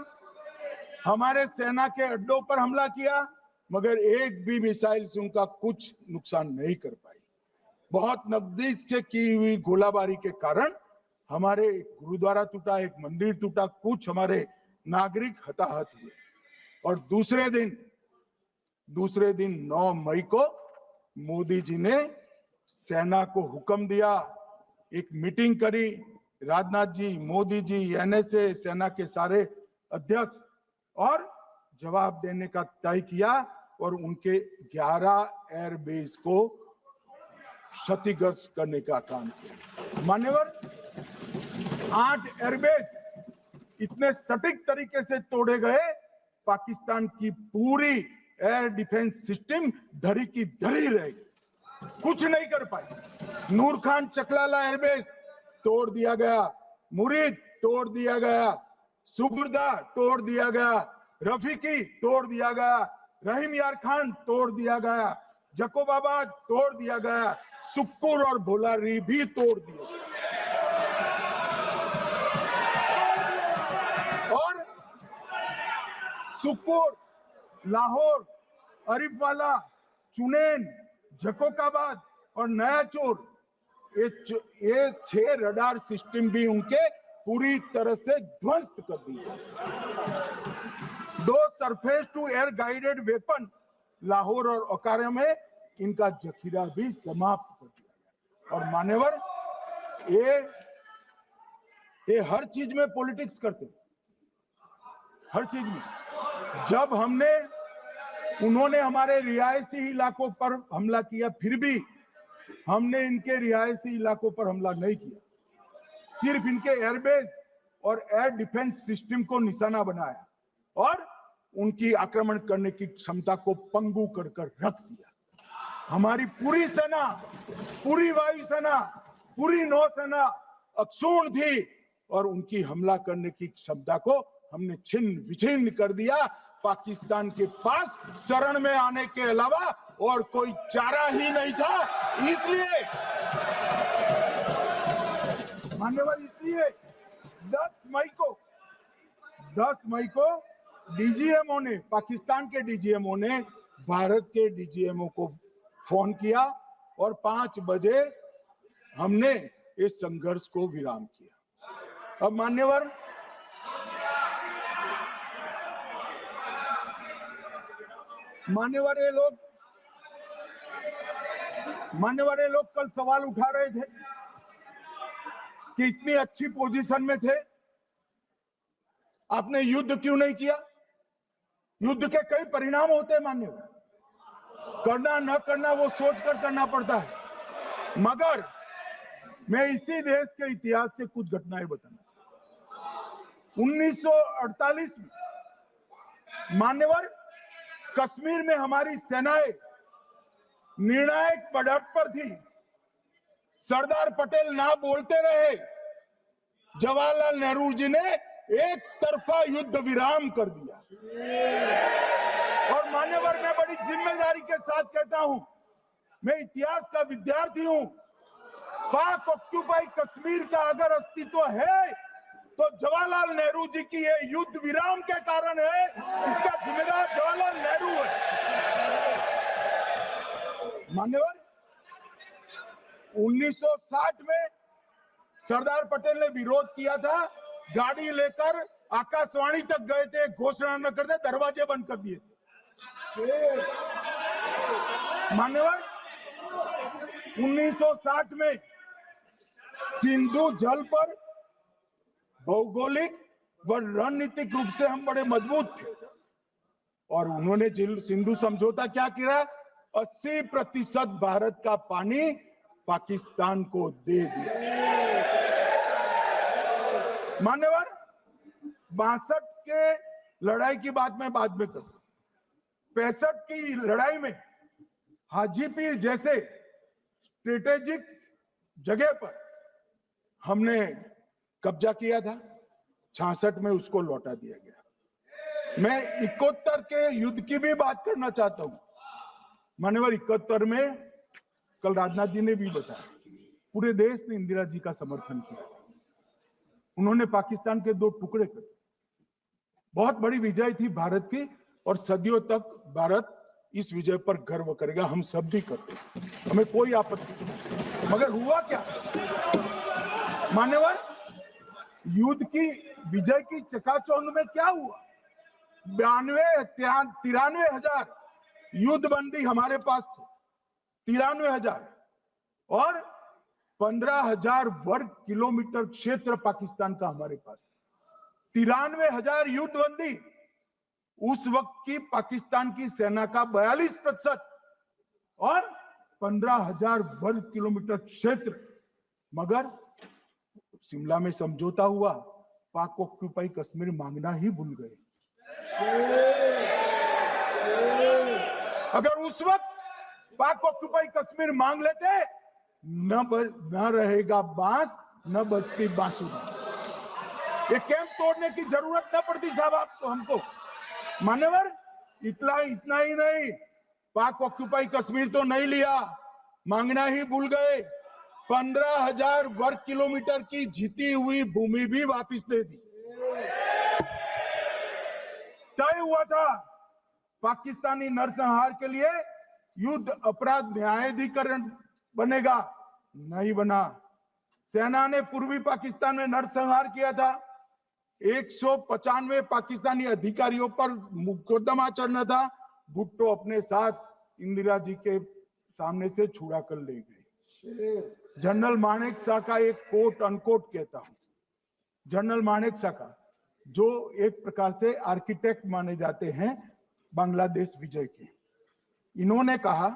हमारे सेना के अड्डों पर हमला किया, मगर एक भी मिसाइल से उनका कुछ नुकसान नहीं कर पाई। बहुत नजदीक से की हुई गोलाबारी के कारण हमारे गुरुद्वारा टूटा, एक मंदिर टूटा, कुछ हमारे नागरिक हताहत हुए। और दूसरे दिन 9 मई को मोदी जी ने सेना को हुक्म दिया, एक मीटिंग करी, राजनाथ जी, मोदी जी, एनएसए, सेना के सारे अध्यक्ष, और जवाब देने का तय किया और उनके 11 एयरबेस को क्षतिग्रस्त करने का काम किया। मान्यवर, 8 एयरबेस इतने सटीक तरीके से तोड़े गए, पाकिस्तान की पूरी एयर डिफेंस सिस्टम धरी की धरी रहेगी, कुछ नहीं कर पाई। नूर खान चकलाला एयरबेस तोड़ दिया गया, मुरीद तोड़ दिया गया, सुबुर्दा तोड़ दिया गया, रफीकी तोड़ दिया गया, रहीम यार खान तोड़ दिया गया, जकोबाबाद तोड़ दिया गया, सुक्कुर और भोलारी भी तोड़ दिया। और सुक्कुर, लाहौर, अरिफवाला, चुनेन, जकोकाबाद और नया चोर, ये 6 रडार सिस्टम भी उनके पूरी तरह से ध्वस्त कर दिए। 2 surface to air guided weapon Lahore और ओकारा में इनका जखीरा भी समाप्त कर दिया। और मान्यवर, ये हर चीज में पॉलिटिक्स करते, हर चीज में। जब उन्होंने हमारे रिहायशी इलाकों पर हमला किया, फिर भी हमने इनके रिहायशी इलाकों पर हमला नहीं किया, सिर्फ इनके एयरबेस और एयर डिफेंस सिस्टम को निशाना बनाया और उनकी आक्रमण करने की क्षमता को पंगु कर रख दिया। हमारी पूरी सेना, पूरी वायुसेना, पूरी नौसेना अक्षुण्ण थी और उनकी हमला करने की क्षमता को हमने छिन्न विछिन्न कर दिया। पाकिस्तान के पास शरण में आने के अलावा और कोई चारा ही नहीं था। इसलिए मान्यवर, इसलिए 10 मई को डीजीएमओ ने, पाकिस्तान के डीजीएमओ ने भारत के डीजीएमओ को फोन किया और 5 बजे हमने इस संघर्ष को विराम किया। अब मान्यवर, मान्यवर ये लोग कल सवाल उठा रहे थे कि इतनी अच्छी पोजीशन में थे, आपने युद्ध क्यों नहीं किया? युद्ध के कई परिणाम होते हैं मान्यवर, करना न करना वो सोचकर करना पड़ता है। मगर मैं इसी देश के इतिहास से कुछ घटनाएं बताना। 1948 में मान्यवर कश्मीर में हमारी सेनाएं निर्णायक बढ़त पर थी। सरदार पटेल ना बोलते रहे, जवाहरलाल नेहरू जी ने एक तरफा युद्ध विराम कर दिया। और मान्यवर मैं बड़ी जिम्मेदारी के साथ कहता हूं, मैं इतिहास का विद्यार्थी हूं, पाक ऑक्यूपाई कश्मीर का अगर अस्तित्व है तो जवाहरलाल नेहरू जी की ये युद्ध विराम के कारण है। इसका जिम्मेदार जवाहरलाल नेहरू है। मान्यवर 1960 में सरदार पटेल ने विरोध किया था, गाड़ी लेकर आकाशवाणी तक गए थे, घोषणा न करते दरवाजे बंद कर दिए थे। मान्यवर 1960 में सिंधु जल पर भौगोलिक व रणनीतिक रूप से हम बड़े मजबूत थे और उन्होंने सिंधु समझौता क्या किया? 80% भारत का पानी पाकिस्तान को दे दिया। मान्यवर 62 के लड़ाई की बात मैं बाद में करूं। 65 की लड़ाई में हाजीपीर जैसे स्ट्रेटेजिक जगह पर हमने कब्जा किया था, 66 में उसको लौटा दिया गया। मैं 71 के युद्ध की भी बात करना चाहता हूं। मान्यवर 71 में कल राजनाथ जी ने भी बताया, पूरे देश ने इंदिरा जी का समर्थन किया। उन्होंने पाकिस्तान के 2 टुकड़े कर, बहुत बड़ी विजय थी भारत की और सदियों तक भारत इस विजय पर गर्व करेगा। हम सब भी करते हैं, हमें कोई आपत्ति नहीं। मगर हुआ क्या मान्यवर? युद्ध की विजय की चकाचौंध में क्या हुआ? 93 हजार युद्ध बंदी हमारे पास थे, 93 हजार, और 15,000 वर्ग किलोमीटर क्षेत्र पाकिस्तान का हमारे पास था। 93 हजार युद्ध बंदी, उस वक्त की पाकिस्तान की सेना का 42% और 15,000 वर्ग किलोमीटर क्षेत्र। मगर शिमला में समझौता हुआ, पाक ऑक्यूपाई कश्मीर मांगना ही भूल गए। अगर उस वक्त पाक ऑक्यूपाई कश्मीर मांग लेते, न रहेगा बांस न बजती बांसुरी। ये कैंप तोड़ने की जरूरत न पड़ती साहब आपको, हमको। मान्यवर इतना ही नहीं, पाक ऑक्यूपाई कश्मीर तो नहीं लिया, मांगना ही भूल गए। 15,000 वर्ग किलोमीटर की जीती हुई भूमि भी वापस दे दी। तय हुआ था पाकिस्तानी नरसंहार के लिए युद्ध अपराध न्यायाधिकरण बनेगा, नहीं बना। सेना ने पूर्वी पाकिस्तान में नरसंहार किया था। 195 पाकिस्तानी अधिकारियों पर मुकदमा चढ़ना था। भुट्टो अपने साथ इंदिरा जी के सामने से छुड़ा कर ले गए। जनरल मानेक शॉ का एक कोट अनकोट कहता हूं, जनरल मानेक शॉ का, जो एक प्रकार से आर्किटेक्ट माने जाते हैं बांग्लादेश विजय के, इन्होंने कहा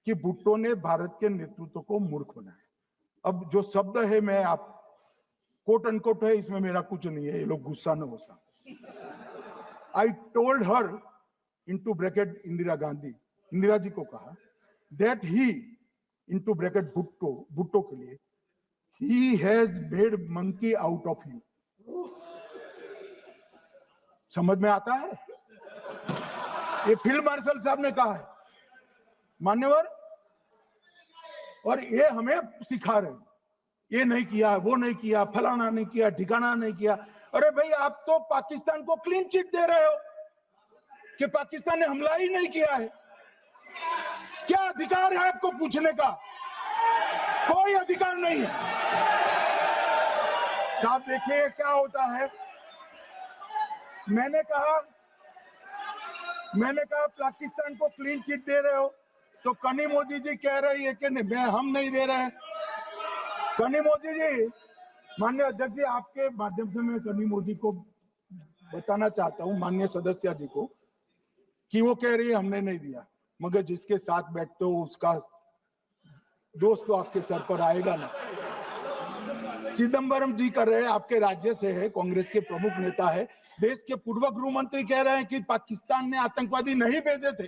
कि भुट्टो ने भारत के नेतृत्व को मूर्ख बनाया। अब जो शब्द है, मैं आप कोट अनकोट है, इसमें मेरा कुछ नहीं है, ये लोग गुस्सा न हो सकते। I told her into bracket Indira Gandhi, Indira ji को कहा, that he into bracket Bhutto के लिए, he has made monkey out of you. समझ में आता है? ये फील्ड मार्शल साहब ने कहा है मान्यवर, और ये हमें सिखा रहे, ये नहीं किया, वो नहीं किया, फलाना नहीं किया, ठिकाना नहीं किया। अरे भाई, आप तो पाकिस्तान को क्लीन चिट दे रहे हो कि पाकिस्तान ने हमला ही नहीं किया है। क्या अधिकार है आपको पूछने का? कोई अधिकार नहीं है साहब। देखिए क्या होता है, मैंने कहा मैंने कहा पाकिस्तान को क्लीन चिट दे रहे हो, तो कनी मोदी जी कह रही है कि नहीं, हम नहीं दे रहे हैं। कनी मोदी जी, माननीय अध्यक्ष जी, आपके माध्यम से मैं कनी मोदी को बताना चाहता हूं, माननीय सदस्य जी को, कि वो कह रही है हमने नहीं दिया, मगर जिसके साथ बैठते हो उसका दोस्त तो आपके सर पर आएगा ना। चिदंबरम जी कर रहे हैं, आपके राज्य से है, कांग्रेस के प्रमुख नेता है, देश के पूर्व गृह मंत्री कह रहे हैं कि पाकिस्तान ने आतंकवादी नहीं भेजे थे।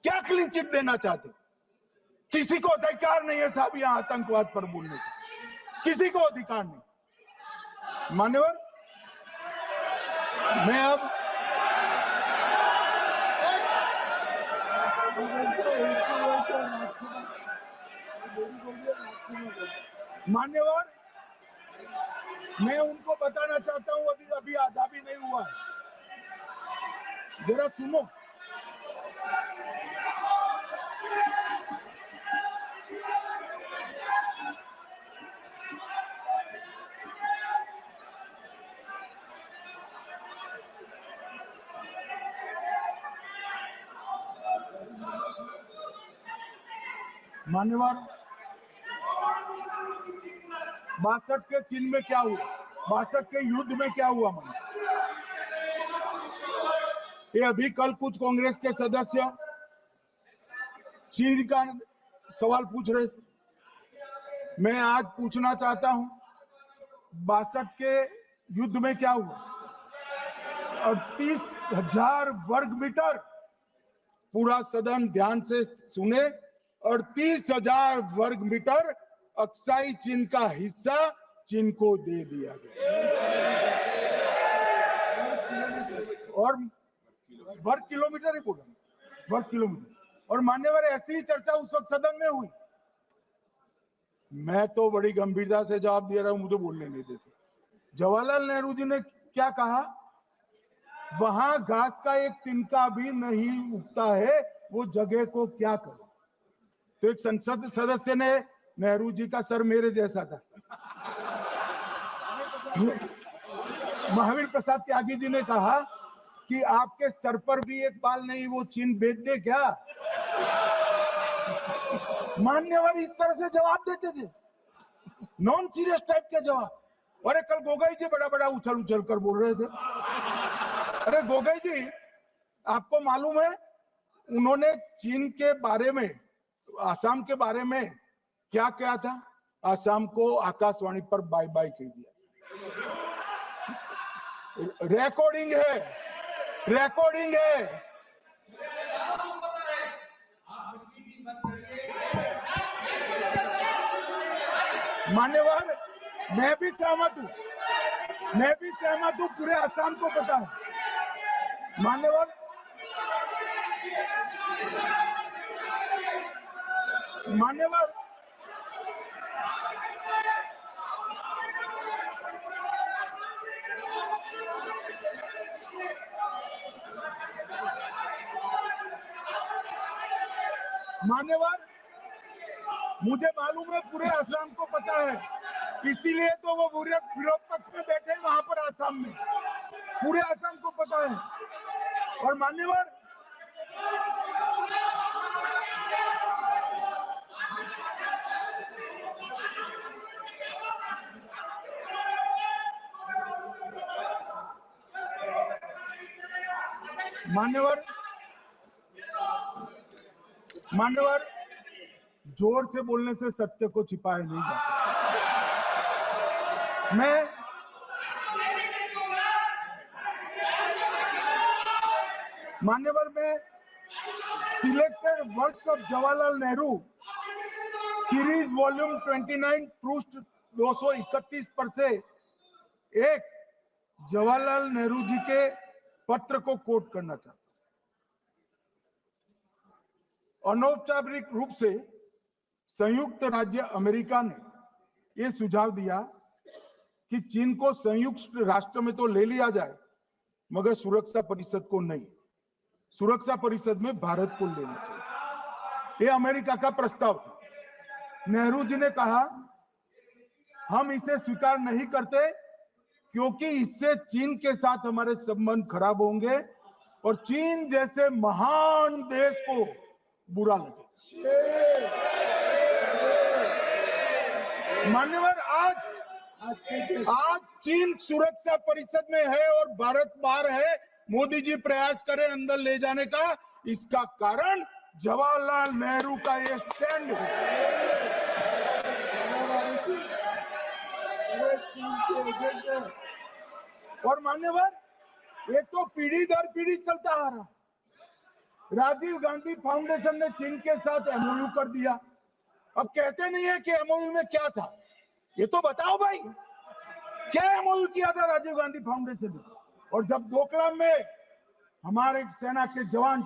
क्या क्लीन चिट देना चाहते? किसी को अधिकार नहीं है साहब यहां आतंकवाद पर बोलने का, किसी को अधिकार नहीं। मान्यवर, मैं अब मान्यवर, मैं उनको बताना चाहता हूं, अभी आधा भी नहीं हुआ है, जरा सुनो। मान्यवर, 62 के चिन्ह में क्या हुआ, 62 के युद्ध में क्या हुआ? मन ये अभी कल कुछ कांग्रेस के सदस्य चीन का सवाल पूछ रहे थे, मैं आज पूछना चाहता हूं 62 के युद्ध में क्या हुआ? 38,000 वर्ग मीटर, पूरा सदन ध्यान से सुने, 38,000 वर्ग मीटर अक्साई चीन का हिस्सा चीन को दे दिया गया। और वर्ग किलोमीटर ही बोला, वर्ग किलोमीटर। और मान्यवर, ऐसी ही चर्चा उस वक्त सदन में हुई, मैं तो बड़ी गंभीरता से जवाब दे रहा हूं, मुझे बोलने नहीं देते। जवाहरलाल नेहरू जी ने क्या कहा? वहां घास का एक तिनका भी नहीं उगता है, वो जगह को क्या करे। तो एक संसद सदस्य ने, नेहरू जी का सर मेरे जैसा था, महावीर प्रसाद त्यागी जी ने कहा कि आपके सर पर भी एक बाल नहीं, वो चीन बेच दे क्या? मान्यवर इस तरह से जवाब देते थे, नॉन सीरियस टाइप के जवाब। अरे कल गोगोई जी बड़ा बड़ा उछल उछल कर बोल रहे थे। अरे गोगोई जी, आपको मालूम है उन्होंने चीन के बारे में, आसाम के बारे में क्या क्या था? आसाम को आकाशवाणी पर बाय बाय कह दिया। रिकॉर्डिंग है, रिकॉर्डिंग है। मान्यवर, मैं भी सहमत हूं, मैं भी सहमत हूं, पूरे आसाम को पता है। मान्यवर, मान्यवर, मान्यवर, मुझे मालूम है पूरे आसाम को पता है, इसीलिए तो वो विरोध पक्ष में बैठे हैं वहां पर आसाम में, पूरे आसाम को पता है। और मान्यवर, मान्यवर, मान्यवर, जोर से बोलने से सत्य को छिपाया नहीं जा सकता। मान्यवर, में selected works of Jawaharlal Nehru series volume 29 पृष्ठ 231 पर से एक जवाहरलाल नेहरू जी के पत्र को कोट करना चाहता हूं। अनौपचारिक रूप से संयुक्त राज्य अमेरिका ने यह सुझाव दिया कि चीन को संयुक्त राष्ट्र में तो ले लिया जाए, मगर सुरक्षा परिषद को नहीं, सुरक्षा परिषद में भारत को लेना चाहिए। यह अमेरिका का प्रस्ताव था। नेहरू जी ने कहा हम इसे स्वीकार नहीं करते, क्योंकि इससे चीन के साथ हमारे संबंध खराब होंगे और चीन जैसे महान देश को बुरा लगे। मान्यवर, आज चीन सुरक्षा परिषद में है और भारत बाहर है। मोदी जी प्रयास करें अंदर ले जाने का, इसका कारण जवाहरलाल नेहरू का ये स्टैंड है। और मान्यवर, ये तो पीढ़ी दर पीढ़ी चलता आ रहा। राजीव गांधी फाउंडेशन ने चीन के साथ एमओयू कर दिया। अब कहते नहीं है कि एमओयू में क्या था, ये तो बताओ भाई, क्या एमओयू किया था राजीव गांधी फाउंडेशन ने? और जब डोकलाम में हमारे सेना के जवान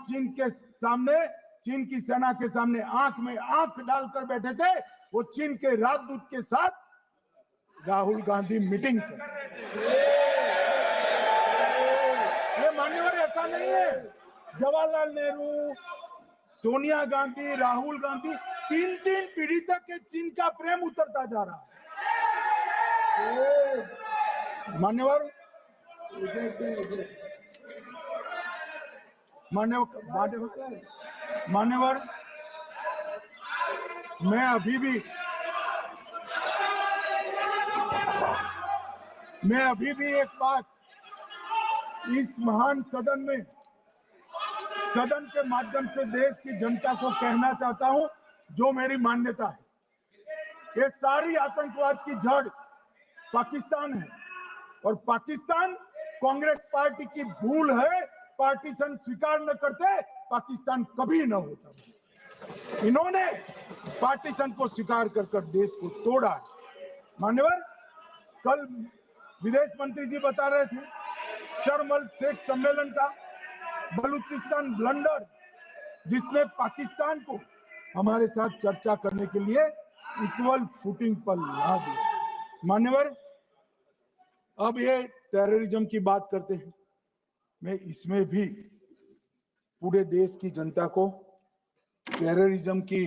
चीन की सेना के सामने आंख में आंख डालकर बैठे थे, वो चीन के राजदूत के साथ राहुल गांधी मीटिंग कर रहे थे। ये मान्यवर ऐसा नहीं है। जवाहरलाल नेहरू, सोनिया गांधी, राहुल गांधी, तीन पीढ़ी तक के चीन का प्रेम उतरता जा रहा है। मान्यवर, मैं अभी भी एक बात इस महान सदन के माध्यम से देश की जनता को कहना चाहता हूं, जो मेरी मान्यता है। ये सारी आतंकवाद की जड़ पाकिस्तान है और पाकिस्तान कांग्रेस पार्टी की भूल है। पार्टीशन स्वीकार न करते, पाकिस्तान कभी न होता। इन्होंने पार्टीशन को स्वीकार कर देश को तोड़ा है। मान्यवर, कल विदेश मंत्री जी बता रहे थे शर्म अल शेख सम्मेलन का बलूचिस्तान ब्लंडर, जिसने पाकिस्तान को हमारे साथ चर्चा करने के लिए इक्वल फुटिंग पर ला दिया। मान्यवर, अब ये टेररिज्म की बात करते हैं। मैं इसमें भी पूरे देश की जनता को टेररिज्म की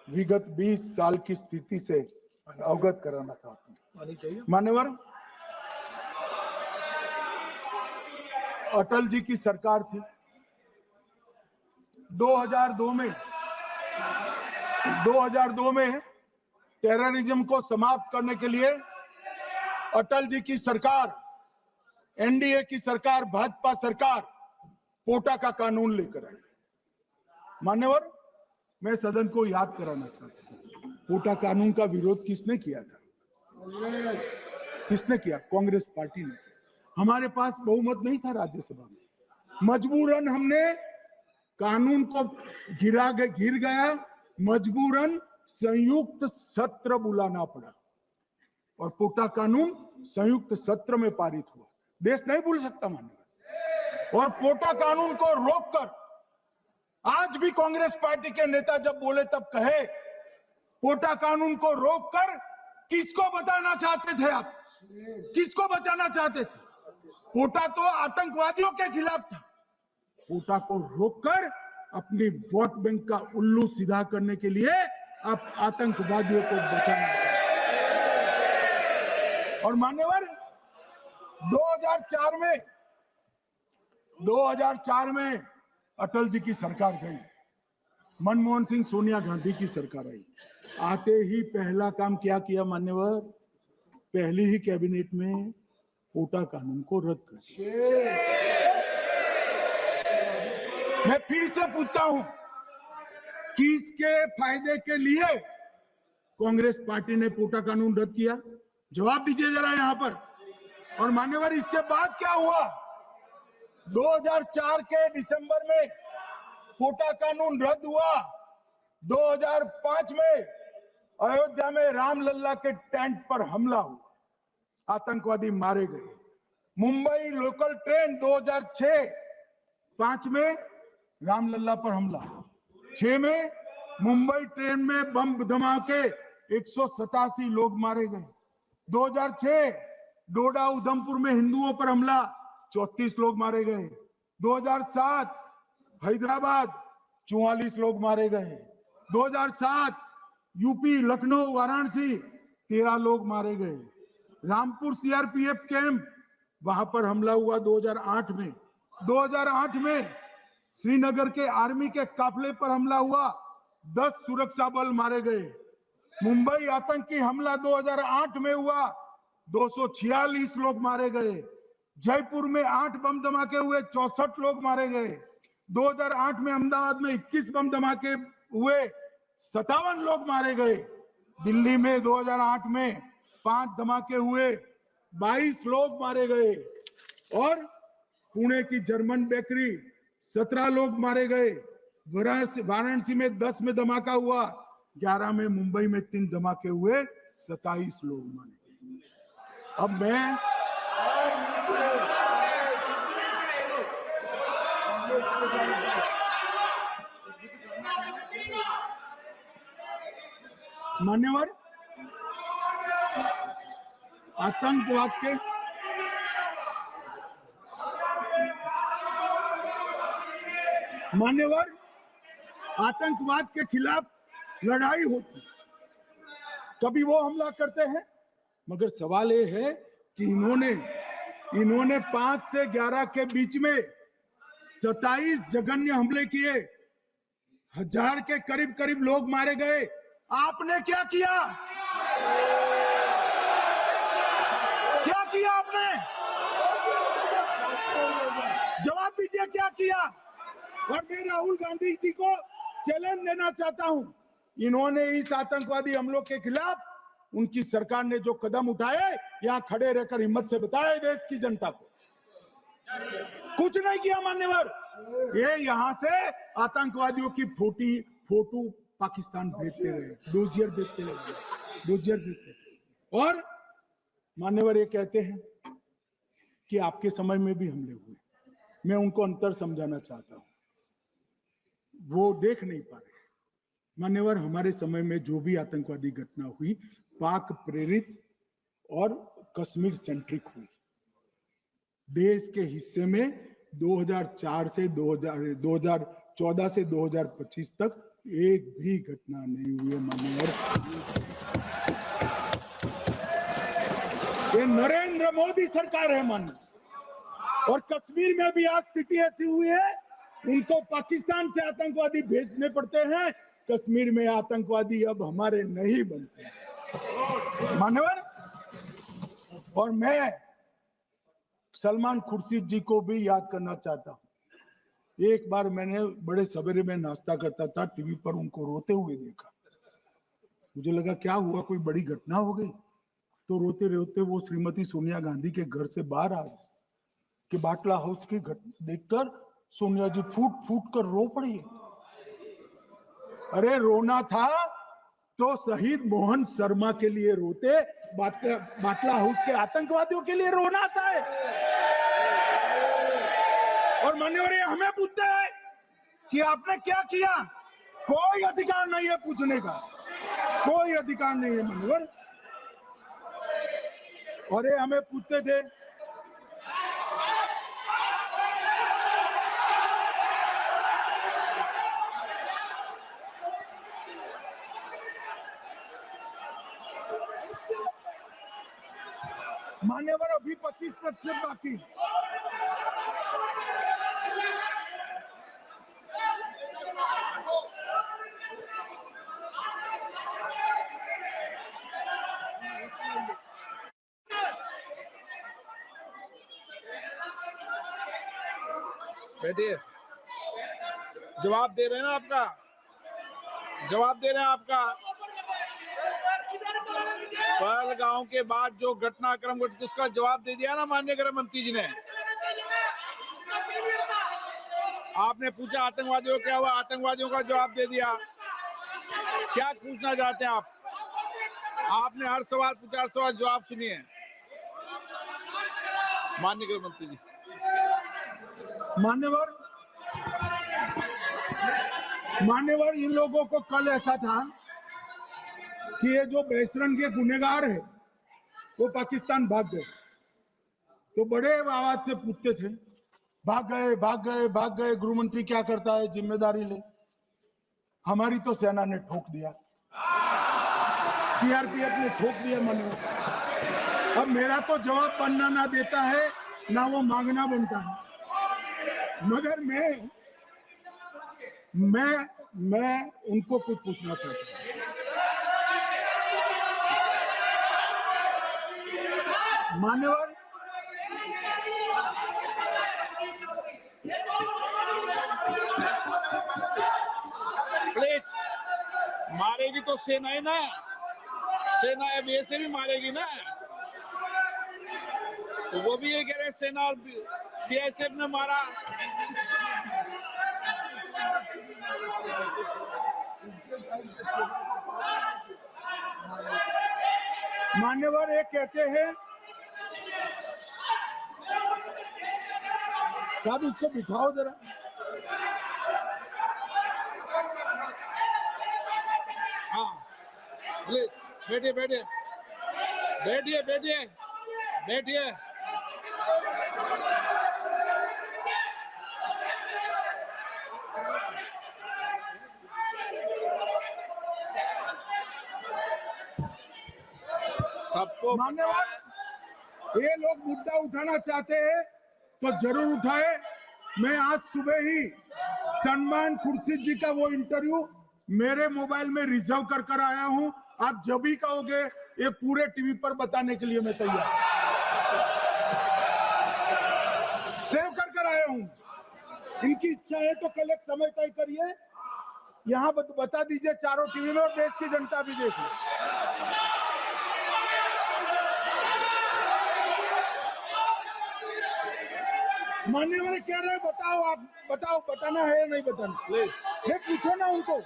विगत 20 साल की स्थिति से अवगत कराना चाहता हूं। मान्यवर, अटल जी की सरकार थी। 2002 में टेररिज्म को समाप्त करने के लिए अटल जी की सरकार, एनडीए की सरकार, भाजपा सरकार पोटा का कानून लेकर आई। मान्यवर, मैं सदन को याद कराना चाहता हूं, पोटा कानून का विरोध किसने किया था? किसने किया? कांग्रेस पार्टी ने किया। हमारे पास बहुमत नहीं था राज्यसभा में। मजबूरन हमने कानून को घिर गया, मजबूरन संयुक्त सत्र बुलाना पड़ा और पोटा कानून संयुक्त सत्र में पारित हुआ। देश नहीं भूल सकता मान्यवर। और पोटा कानून को रोककर आज भी कांग्रेस पार्टी के नेता जब बोले तब कहे, पोटा कानून को रोककर किसको बताना चाहते थे आप? किसको बचाना चाहते थे? पोटा तो आतंकवादियों के खिलाफ था। पोटा को रोककर अपनी वोट बैंक का उल्लू सीधा करने के लिए आप आतंकवादियों को बचाना चाहते। और मान्यवर, 2004 में अटल जी की सरकार गई, मनमोहन सिंह, सोनिया गांधी की सरकार आई। आते ही पहला काम क्या किया मान्यवर? पहली ही कैबिनेट में पोटा कानून को रद्द कर दिया। मैं फिर से पूछता हूं, किसके फायदे के लिए कांग्रेस पार्टी ने पोटा कानून रद्द किया? जवाब दीजिए जरा यहां पर। और मान्यवर, इसके बाद क्या हुआ? 2004 के दिसंबर में पोटा कानून रद्द हुआ। 2005 में अयोध्या में रामलल्ला के टेंट पर हमला हुआ, आतंकवादी मारे गए। मुंबई लोकल ट्रेन 2006-5 में रामलल्ला पर हमला। 6 में मुंबई ट्रेन में बम धमाके, 187 लोग मारे गए। 2006 डोडा उधमपुर में हिंदुओं पर हमला, 34 लोग मारे गए। 2007 हैदराबाद, 44 लोग मारे गए। 2007 यूपी लखनऊ वाराणसी, 13 लोग मारे गए। रामपुर सीआरपीएफ कैंप, वहां पर हमला हुआ 2008 में, 2008 में श्रीनगर के आर्मी के काफिले पर हमला हुआ, 10 सुरक्षा बल मारे गए। मुंबई आतंकी हमला 2008 में हुआ, 246 लोग मारे गए। जयपुर में 8 बम धमाके हुए, 64 लोग मारे गए। 2008 में अहमदाबाद में 21 बम धमाके हुए, 57 लोग मारे गए। दिल्ली में 2008 में 5 धमाके हुए, 22 लोग मारे गए। और पुणे की जर्मन बेकरी 17 लोग मारे गए। वाराणसी में 10 में धमाका हुआ, 11 में मुंबई में 3 धमाके हुए, 27 लोग मारे गए। अब मैं मान्यवर आतंकवाद के खिलाफ लड़ाई होती, कभी वो हमला करते हैं, मगर सवाल ये है कि इन्होंने 5 से 11 के बीच में 27 जघन्य हमले किए, 1000 के करीब करीब लोग मारे गए। आपने क्या किया? क्या किया आपने? जवाब दीजिए, क्या किया? और मैं राहुल गांधी जी को चैलेंज देना चाहता हूं, इन्होंने इस आतंकवादी हमलों के खिलाफ उनकी सरकार ने जो कदम उठाए, यहां खड़े रहकर हिम्मत से बताए देश की जनता को। कुछ नहीं किया मान्यवर। ये यहां से आतंकवादियों की फोटो पाकिस्तान भेजते रहे, डोजियर भेजते रहे। और मान्यवर ये कहते हैं कि आपके समय में भी हमले हुए। मैं उनको अंतर समझाना चाहता हूं, वो देख नहीं पा रहे। मान्यवर, हमारे समय में जो भी आतंकवादी घटना हुई, पाक प्रेरित और कश्मीर सेंट्रिक हुई। देश के हिस्से में 2014 से 2025 तक एक भी घटना नहीं हुई है मान्यवर। ये नरेंद्र मोदी सरकार है मान्य। और कश्मीर में भी आज स्थिति ऐसी हुई है, उनको पाकिस्तान से आतंकवादी भेजने पड़ते हैं। कश्मीर में आतंकवादी अब हमारे नहीं बनते मान्यवर। और मैं सलमान खुर्शीद जी को भी याद करना चाहता हूं। एक बार मैंने बड़े सवेरे में नाश्ता करता था, टीवी पर उनको रोते हुए देखा। मुझे लगा क्या हुआ, कोई बड़ी घटना हो गई। तो रोते रोते वो श्रीमती सोनिया गांधी के घर से बाहर आ गए कि बाटला हाउस की घटना देखकर सोनिया जी फूट फूट कर रो पड़ी। अरे रोना था तो शहीद मोहन शर्मा के लिए रोते, बाटला हाउस के आतंकवादियों के लिए रोना आता है। और मान्यवर हमें पूछते हैं कि आपने क्या किया। कोई अधिकार नहीं है पूछने का, कोई अधिकार नहीं है मान्यवर। और ये हमें पूछते थे मान्यवर, अभी 25% बाकी। बैठिए, जवाब दे रहे हैं ना आपका, जवाब दे रहे हैं आपका। पहलगांव के बाद जो घटनाक्रम घटित, उसका जवाब दे दिया ना माननीय गृह मंत्री जी ने। आपने पूछा आतंकवादियों क्या हुआ, आतंकवादियों का जवाब दे दिया। क्या पूछना चाहते हैं आप? आपने हर सवाल पूछा, हर सवाल जवाब सुनिए माननीय गृह मंत्री जी। मान्यवर, इन लोगों को कल ऐसा था कि ये जो बेसरन के गुनहगार है वो पाकिस्तान भाग गए। तो बड़े आवाज से पूछते थे, भाग गए, गृह मंत्री क्या करता है, जिम्मेदारी ले। हमारी तो सेना ने ठोक दिया, सीआरपीएफ ने ठोक दिया मान्यवर। अब मेरा तो जवाब बनना ना देता है, ना वो मांगना बनता है। मगर मैं उनको कुछ पूछना चाहता हूँ। मान्यवर, प्लीज, मारेगी तो सेना है ना, सेना अब ऐसे भी मारेगी ना, तो वो भी ये कह रहे सेना और सीआईएसएफ ने मारा। मान्यवर ये कहते हैं, साहब इसको बिठाओ जरा। हाँ, प्लीज बैठिए बैठिए बैठिए बैठिए बैठिए। सबको मान्यवर, ये लोग मुद्दा उठाना चाहते हैं तो जरूर उठाए। मैं आज सुबह ही सलमान खुर्शीद जी का वो इंटरव्यू मेरे मोबाइल में रिजर्व कर आया हूं। आप जब भी कहोगे ये पूरे टीवी पर बताने के लिए मैं तैयार सेव कर आया हूं। इनकी इच्छा है तो कल एक समय तय करिए, यहां बता दीजिए चारों टीवी में, और देश की जनता भी देख ले। मान्यवर कह रहे हैं बताओ, आप बताओ, बताना है या नहीं बताना, ये पूछो ना उनको।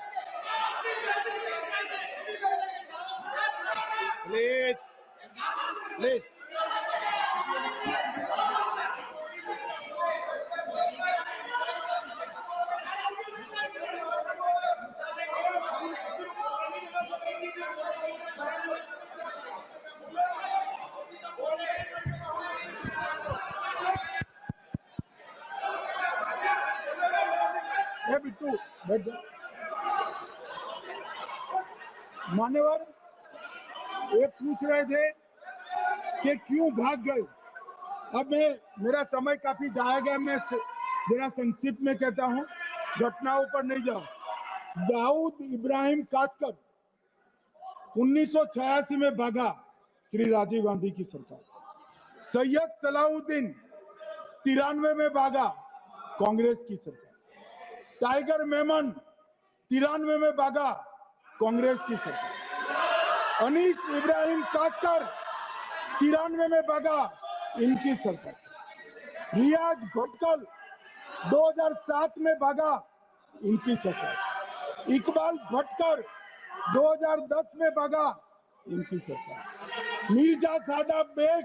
Please please. ये बिट्टू बैठ जा। मान्यवर ये पूछ रहे थे कि क्यों भाग गए। अब मेरा समय काफी जाएगा, मैं जरा संक्षिप्त में कहता हूं, घटनाओं पर नहीं जाऊं। दाऊद इब्राहिम कासकर 1986 में भागा, श्री राजीव गांधी की सरकार। सैयद सलाउद्दीन 93 में भागा, कांग्रेस की सरकार। टाइगर मेमन 93 में भागा, कांग्रेस की सरकार। अनीस इब्राहिम कासकर 93 में भागा, इनकी सरकार। रियाज भटकल 2007 में भागा, इनकी सरकार। इकबाल भटकर 2010 में भागा, इनकी सरकार। मिर्जा सादाब बेग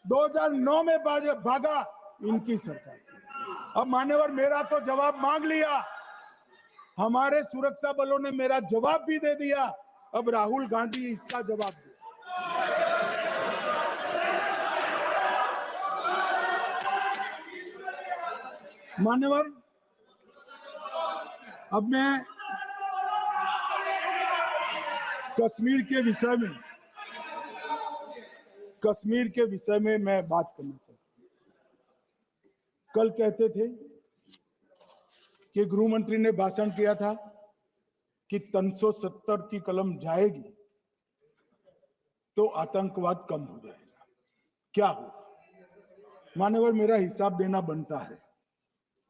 2009 में भागा, इनकी सरकार। अब मान्यवर मेरा तो जवाब मांग लिया, हमारे सुरक्षा बलों ने मेरा जवाब भी दे दिया, अब राहुल गांधी इसका जवाब दे। मान्यवर अब मैं कश्मीर के विषय में मैं बात करना चाहता हूं। कल कहते थे कि गृह मंत्री ने भाषण किया था कि 370 की कलम जाएगी तो आतंकवाद कम हो जाएगा। क्या हो मान्यवर, मेरा हिसाब देना बनता है।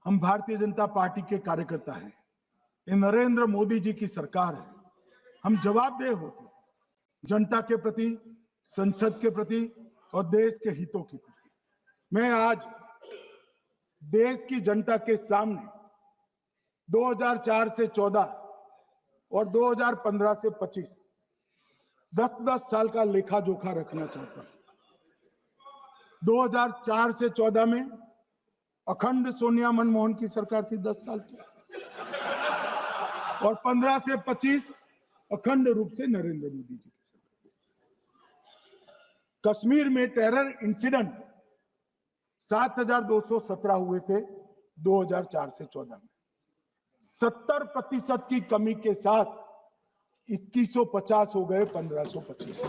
हम भारतीय जनता पार्टी के कार्यकर्ता हैं, ये नरेंद्र मोदी जी की सरकार है, हम जवाबदेह होते हैं जनता के प्रति, संसद के प्रति और देश के हितों के प्रति। मैं आज देश की जनता के सामने 2004 से 14 और 2015 से 25 10-10 साल का लेखा जोखा रखना चाहता हूं। 2004 से 14 में अखंड सोनिया मनमोहन की सरकार थी 10 साल की, और 15 से 25 अखंड रूप से नरेंद्र मोदी जी की सरकार। कश्मीर में टेरर इंसिडेंट 7217 हुए थे 2004 से 14 में। 70% की कमी के साथ 2150 हो गए 1525।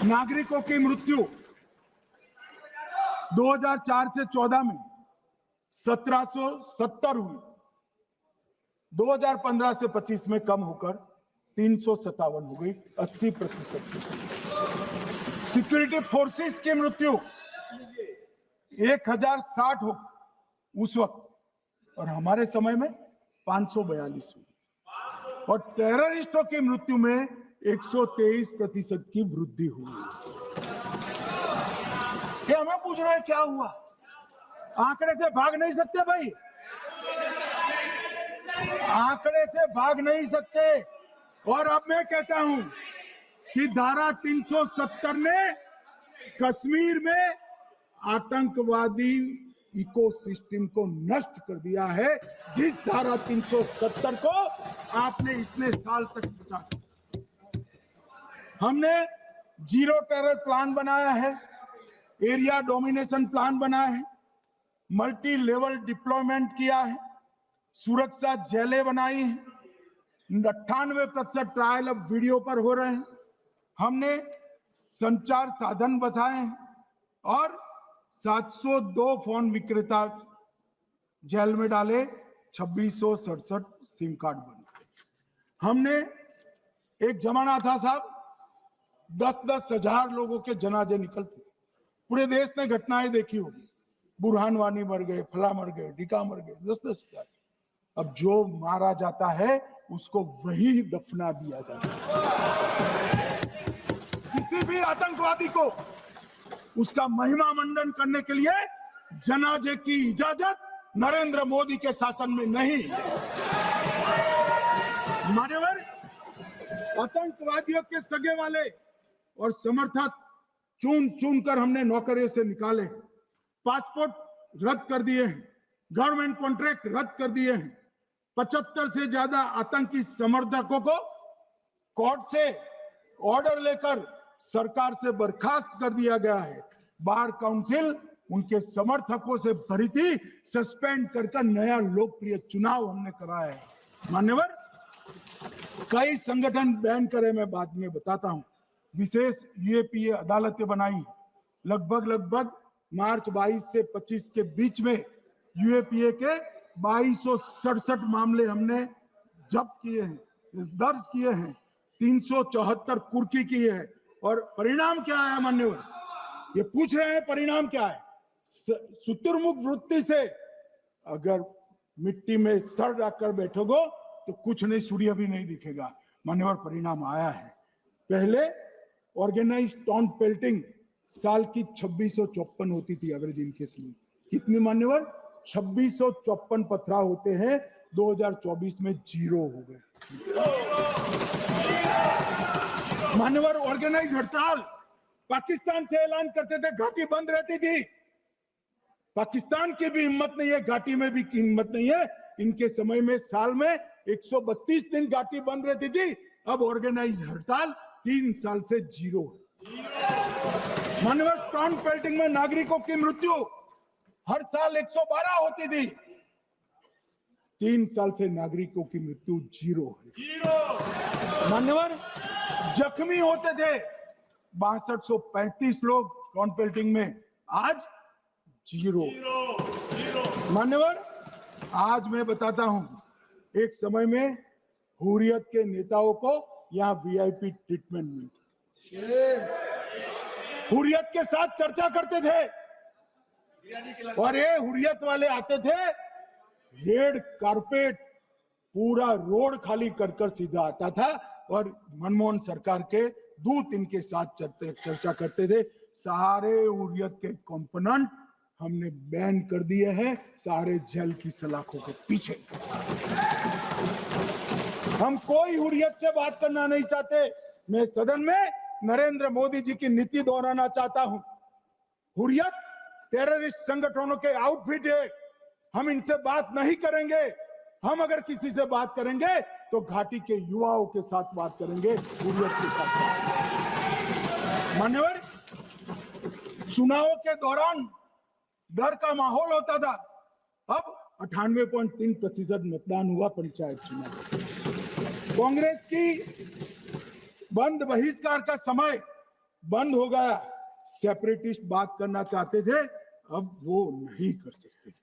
नागरिकों की मृत्यु 2004 से 14 में 1770 हुई, 2015 से 25 में कम होकर 357 हो गई, 80%। सिक्योरिटी फोर्सेस की मृत्यु 1060 हो उस वक्त, और हमारे समय में 542 हुई, और टेररिस्टों की मृत्यु में 123% की वृद्धि हुई। क्या हमें पूछ रहे हैं क्या हुआ? आंकड़े से भाग नहीं सकते भाई, आंकड़े से भाग नहीं सकते। और अब मैं कहता हूं कि धारा 370 ने कश्मीर में आतंकवादी इकोसिस्टम को नष्ट कर दिया है, जिस धारा 370 को आपने इतने साल तक बचा। हमने जीरो टेरर प्लान बनाया है, एरिया डोमिनेशन प्लान बनाया है, मल्टी लेवल डिप्लॉयमेंट किया है, सुरक्षा जेलें बनाई हैं, 98% ट्रायल अब वीडियो पर हो रहे हैं, हमने संचार साधन बसाए हैं, और 702 फोन विक्रेता जेल में डाले, 2667 सिम कार्ड बने। हमने, एक जमाना था साहब 10-10 हजार लोगों के जनाजे निकलते, पूरे देश ने घटनाएं देखी होगी, बुरहान वानी मर गए, फला मर गए, ढिका मर गए, 10-10 हजार। अब जो मारा जाता है उसको वही दफना दिया जाता है। किसी भी आतंकवादी को उसका महिमा मंडन करने के लिए जनाजे की इजाजत नरेंद्र मोदी के शासन में नहीं। मान्यवर, आतंकवादियों के सगे वाले और समर्थक चुन चुन कर हमने नौकरियों से निकाले, पासपोर्ट रद्द कर दिए हैं, गवर्नमेंट कॉन्ट्रैक्ट रद्द कर दिए हैं, 75 से ज्यादा आतंकी समर्थकों को कोर्ट से ऑर्डर लेकर सरकार से बर्खास्त कर दिया गया है। बार काउंसिल उनके समर्थकों से भरी थी, सस्पेंड कर नया लोकप्रिय चुनाव हमने कराया है। मान्यवर, कई संगठन बैन करे, मैं बाद में बताता हूं। विशेष यूएपीए अदालतें बनाई, लगभग मार्च 22 से 25 के बीच में यूएपीए के 2267 मामले हमने जब्त किए हैं, दर्ज किए हैं, 374 कुर्की की है। और परिणाम क्या है मान्यवर? ये पूछ रहे हैं परिणाम क्या है? शुतुरमुख वृत्ति से अगर मिट्टी में सर रखकर बैठोगे तो कुछ नहीं, सूर्य भी नहीं दिखेगा। मान्यवर, परिणाम आया है। पहले ऑर्गेनाइज्ड टाउन पेल्टिंग साल की 2654 होती थी एवरेज इनकेस में। कितनी मान्यवर? 2654 पथराव होते हैं, 2024 में 0 हो गए। मान्यवर, ऑर्गेनाइज हड़ताल पाकिस्तान से ऐलान करते थे, घाटी बंद रहती थी। पाकिस्तान की भी हिम्मत नहीं है, घाटी में भी हिम्मत नहीं है। इनके समय में साल में 132 दिन घाटी बंद रहती थी, अब ऑर्गेनाइज हड़ताल 3 साल से 0 है। मान्यवर, टाउन पेल्टिंग में नागरिकों की मृत्यु हर साल 112 होती थी, 3 साल से नागरिकों की मृत्यु 0 है। मान्यवर, जख्मी होते थे 6235 लोग टाउन पेल्टिंग में, आज 0। मान्यवर, आज मैं बताता हूं, एक समय में हुर्रियत के नेताओं को यहां वीआईपी ट्रीटमेंट मिलता, हुर्रियत के साथ चर्चा करते थे, और ये हुर्रियत वाले आते थे, रेड कारपेट पूरा रोड खाली कर सीधा आता था, और मनमोहन सरकार के दूत इनके साथ चर्चा करते थे। सारे हुर्रियत के कंपोनेंट हमने बैन कर दिए हैं, सारे जेल की सलाखों के पीछे। हम कोई हुर्रियत से बात करना नहीं चाहते। मैं सदन में नरेंद्र मोदी जी की नीति दोहराना चाहता हूं। हुर्रियत टेररिस्ट संगठनों के आउटफिट है, हम इनसे बात नहीं करेंगे। हम अगर किसी से बात करेंगे तो घाटी के युवाओं के साथ बात करेंगे, हुर्रियत के साथ। मान्यवर, चुनावों के दौरान डर का माहौल होता था, अब 98.3% मतदान हुआ पंचायत चुनाव। कांग्रेस की बंद बहिष्कार का समय बंद हो गया। सेपरेटिस्ट बात करना चाहते थे, अब वो नहीं कर सकते।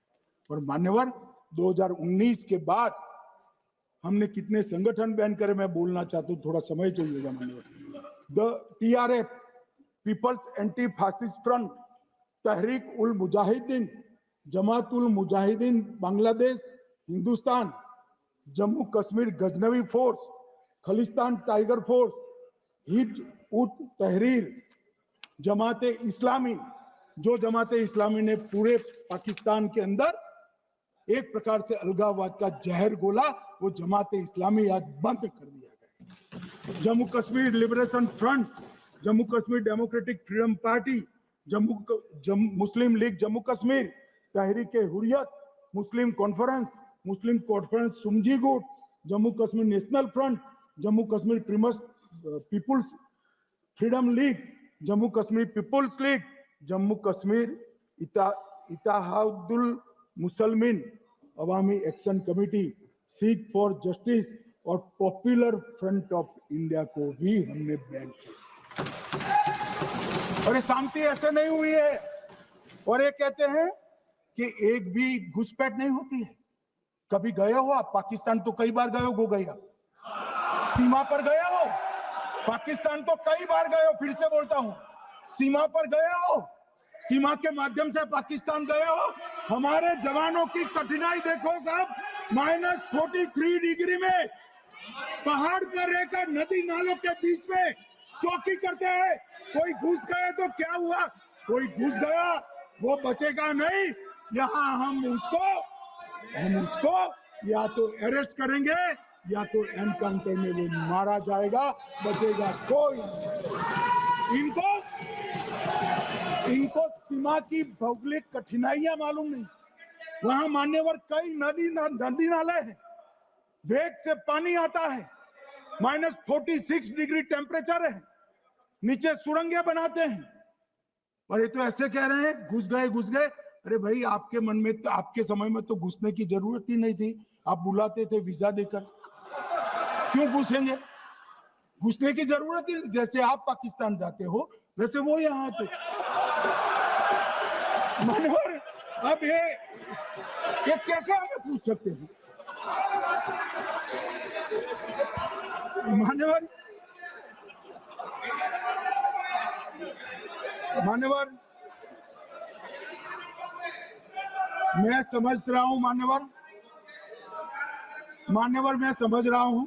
और मान्यवर 2019 के बाद हमने कितने संगठन बैन करे, मैं बोलना चाहता हूं, थोड़ा समय चाहिएगा मान्यवर। The TRF, People's anti fascist front, Tehreek ul Mujahideen, Jamaat ul Mujahideen Bangladesh Hindustan, Jammu Kashmir Ghaznavi force, Khalistan tiger force, हिट उत तहरीर, जमात इस्लामी, जो जमात इस्लामी ने पूरे पाकिस्तान के अंदर एक प्रकार से अलगाववाद का जहर घोला, वो जमात इस्लामी आज बंद कर दिया गया। Jammu Kashmir liberation front, Jammu Kashmir democratic freedom party, Muslim league Jammu Kashmir, Tehreek Hurriyat, Muslim conference Sumji गुट, Jammu Kashmir national front, Jammu Kashmir people's freedom league, Jammu Kashmir people's league, Jammu Kashmir Ittehadul Musalman Awami action committee, Sikh for justice और पॉपुलर फ्रंट ऑफ इंडिया को भी हमने बैन किया। और ये शांति ऐसे नहीं हुई है। और ये कहते हैं कि एक भी घुसपैठ नहीं होती है। कभी गए हो आप पाकिस्तान? तो कई बार गए हो गया, सीमा पर गए हो पाकिस्तान, तो कई बार गए हो, फिर से बोलता हूं, सीमा पर गए हो, सीमा के माध्यम से पाकिस्तान गए हो। हमारे जवानों की कठिनाई देखो साहब, -43 डिग्री में पहाड़ पर रहकर नदी नालों के बीच में चौकी करते हैं। कोई घुस गए तो क्या हुआ? कोई घुस गया वो बचेगा नहीं। यहाँ हम उसको या तो अरेस्ट करेंगे या तो एनकाउंटर में वो मारा जाएगा, बचेगा कोई। इनको सीमा की भौगोलिक कठिनाइयां मालूम नहीं। वहां मान्यवर कई नदी नाले हैं, वेग से पानी आता है, -46 डिग्री टेम्परेचर है, नीचे सुरंगें बनाते हैं। और ये तो ऐसे कह रहे हैं घुस गए। अरे भाई, आपके मन में तो, आपके समय में तो घुसने की जरूरत ही नहीं थी। आप बुलाते थे वीजा देकर, क्यों घुसेंगे? घुसने की जरूरत ही, जैसे आप पाकिस्तान जाते हो वैसे वो यहाँ आते। मानवर, अब ये कैसे हमें पूछ सकते हैं? मान्यवर, मैं समझ रहा हूं मान्यवर, मैं समझ रहा हूं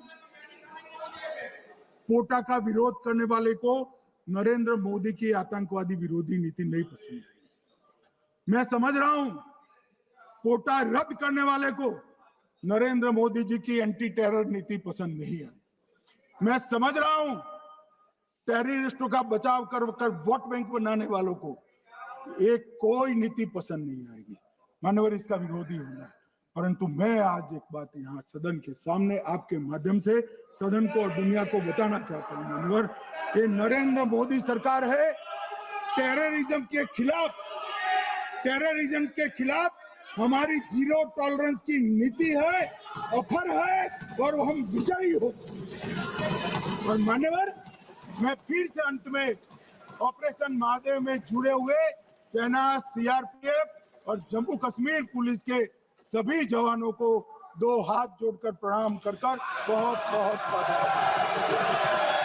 पोटा का विरोध करने वाले को नरेंद्र मोदी की आतंकवादी विरोधी नीति नहीं पसंद है। मैं समझ रहा हूं पोटा रद्द करने वाले को नरेंद्र मोदी जी की एंटी टेरर नीति पसंद नहीं है। मैं समझ रहा हूं टेररिस्टों का बचाव कर वोट बैंक बनाने वालों को एक कोई नीति पसंद नहीं आएगी। मानवर, इसका विरोधी होना है। परंतु मैं आज एक बात यहाँ सदन के सामने आपके माध्यम से सदन को और दुनिया को बताना चाहता हूँ। मानवर, ये नरेंद्र मोदी सरकार है टेररिज्म के खिलाफ हमारी जीरो टॉलरेंस की नीति है, ऑफर है, और हम विजयी हो। और मान्यवर, मैं फिर से अंत में ऑपरेशन महादेव में जुड़े हुए सेना, CRPF और जम्मू कश्मीर पुलिस के सभी जवानों को 2 हाथ जोड़कर प्रणाम कर बहुत बहुत धन्यवाद।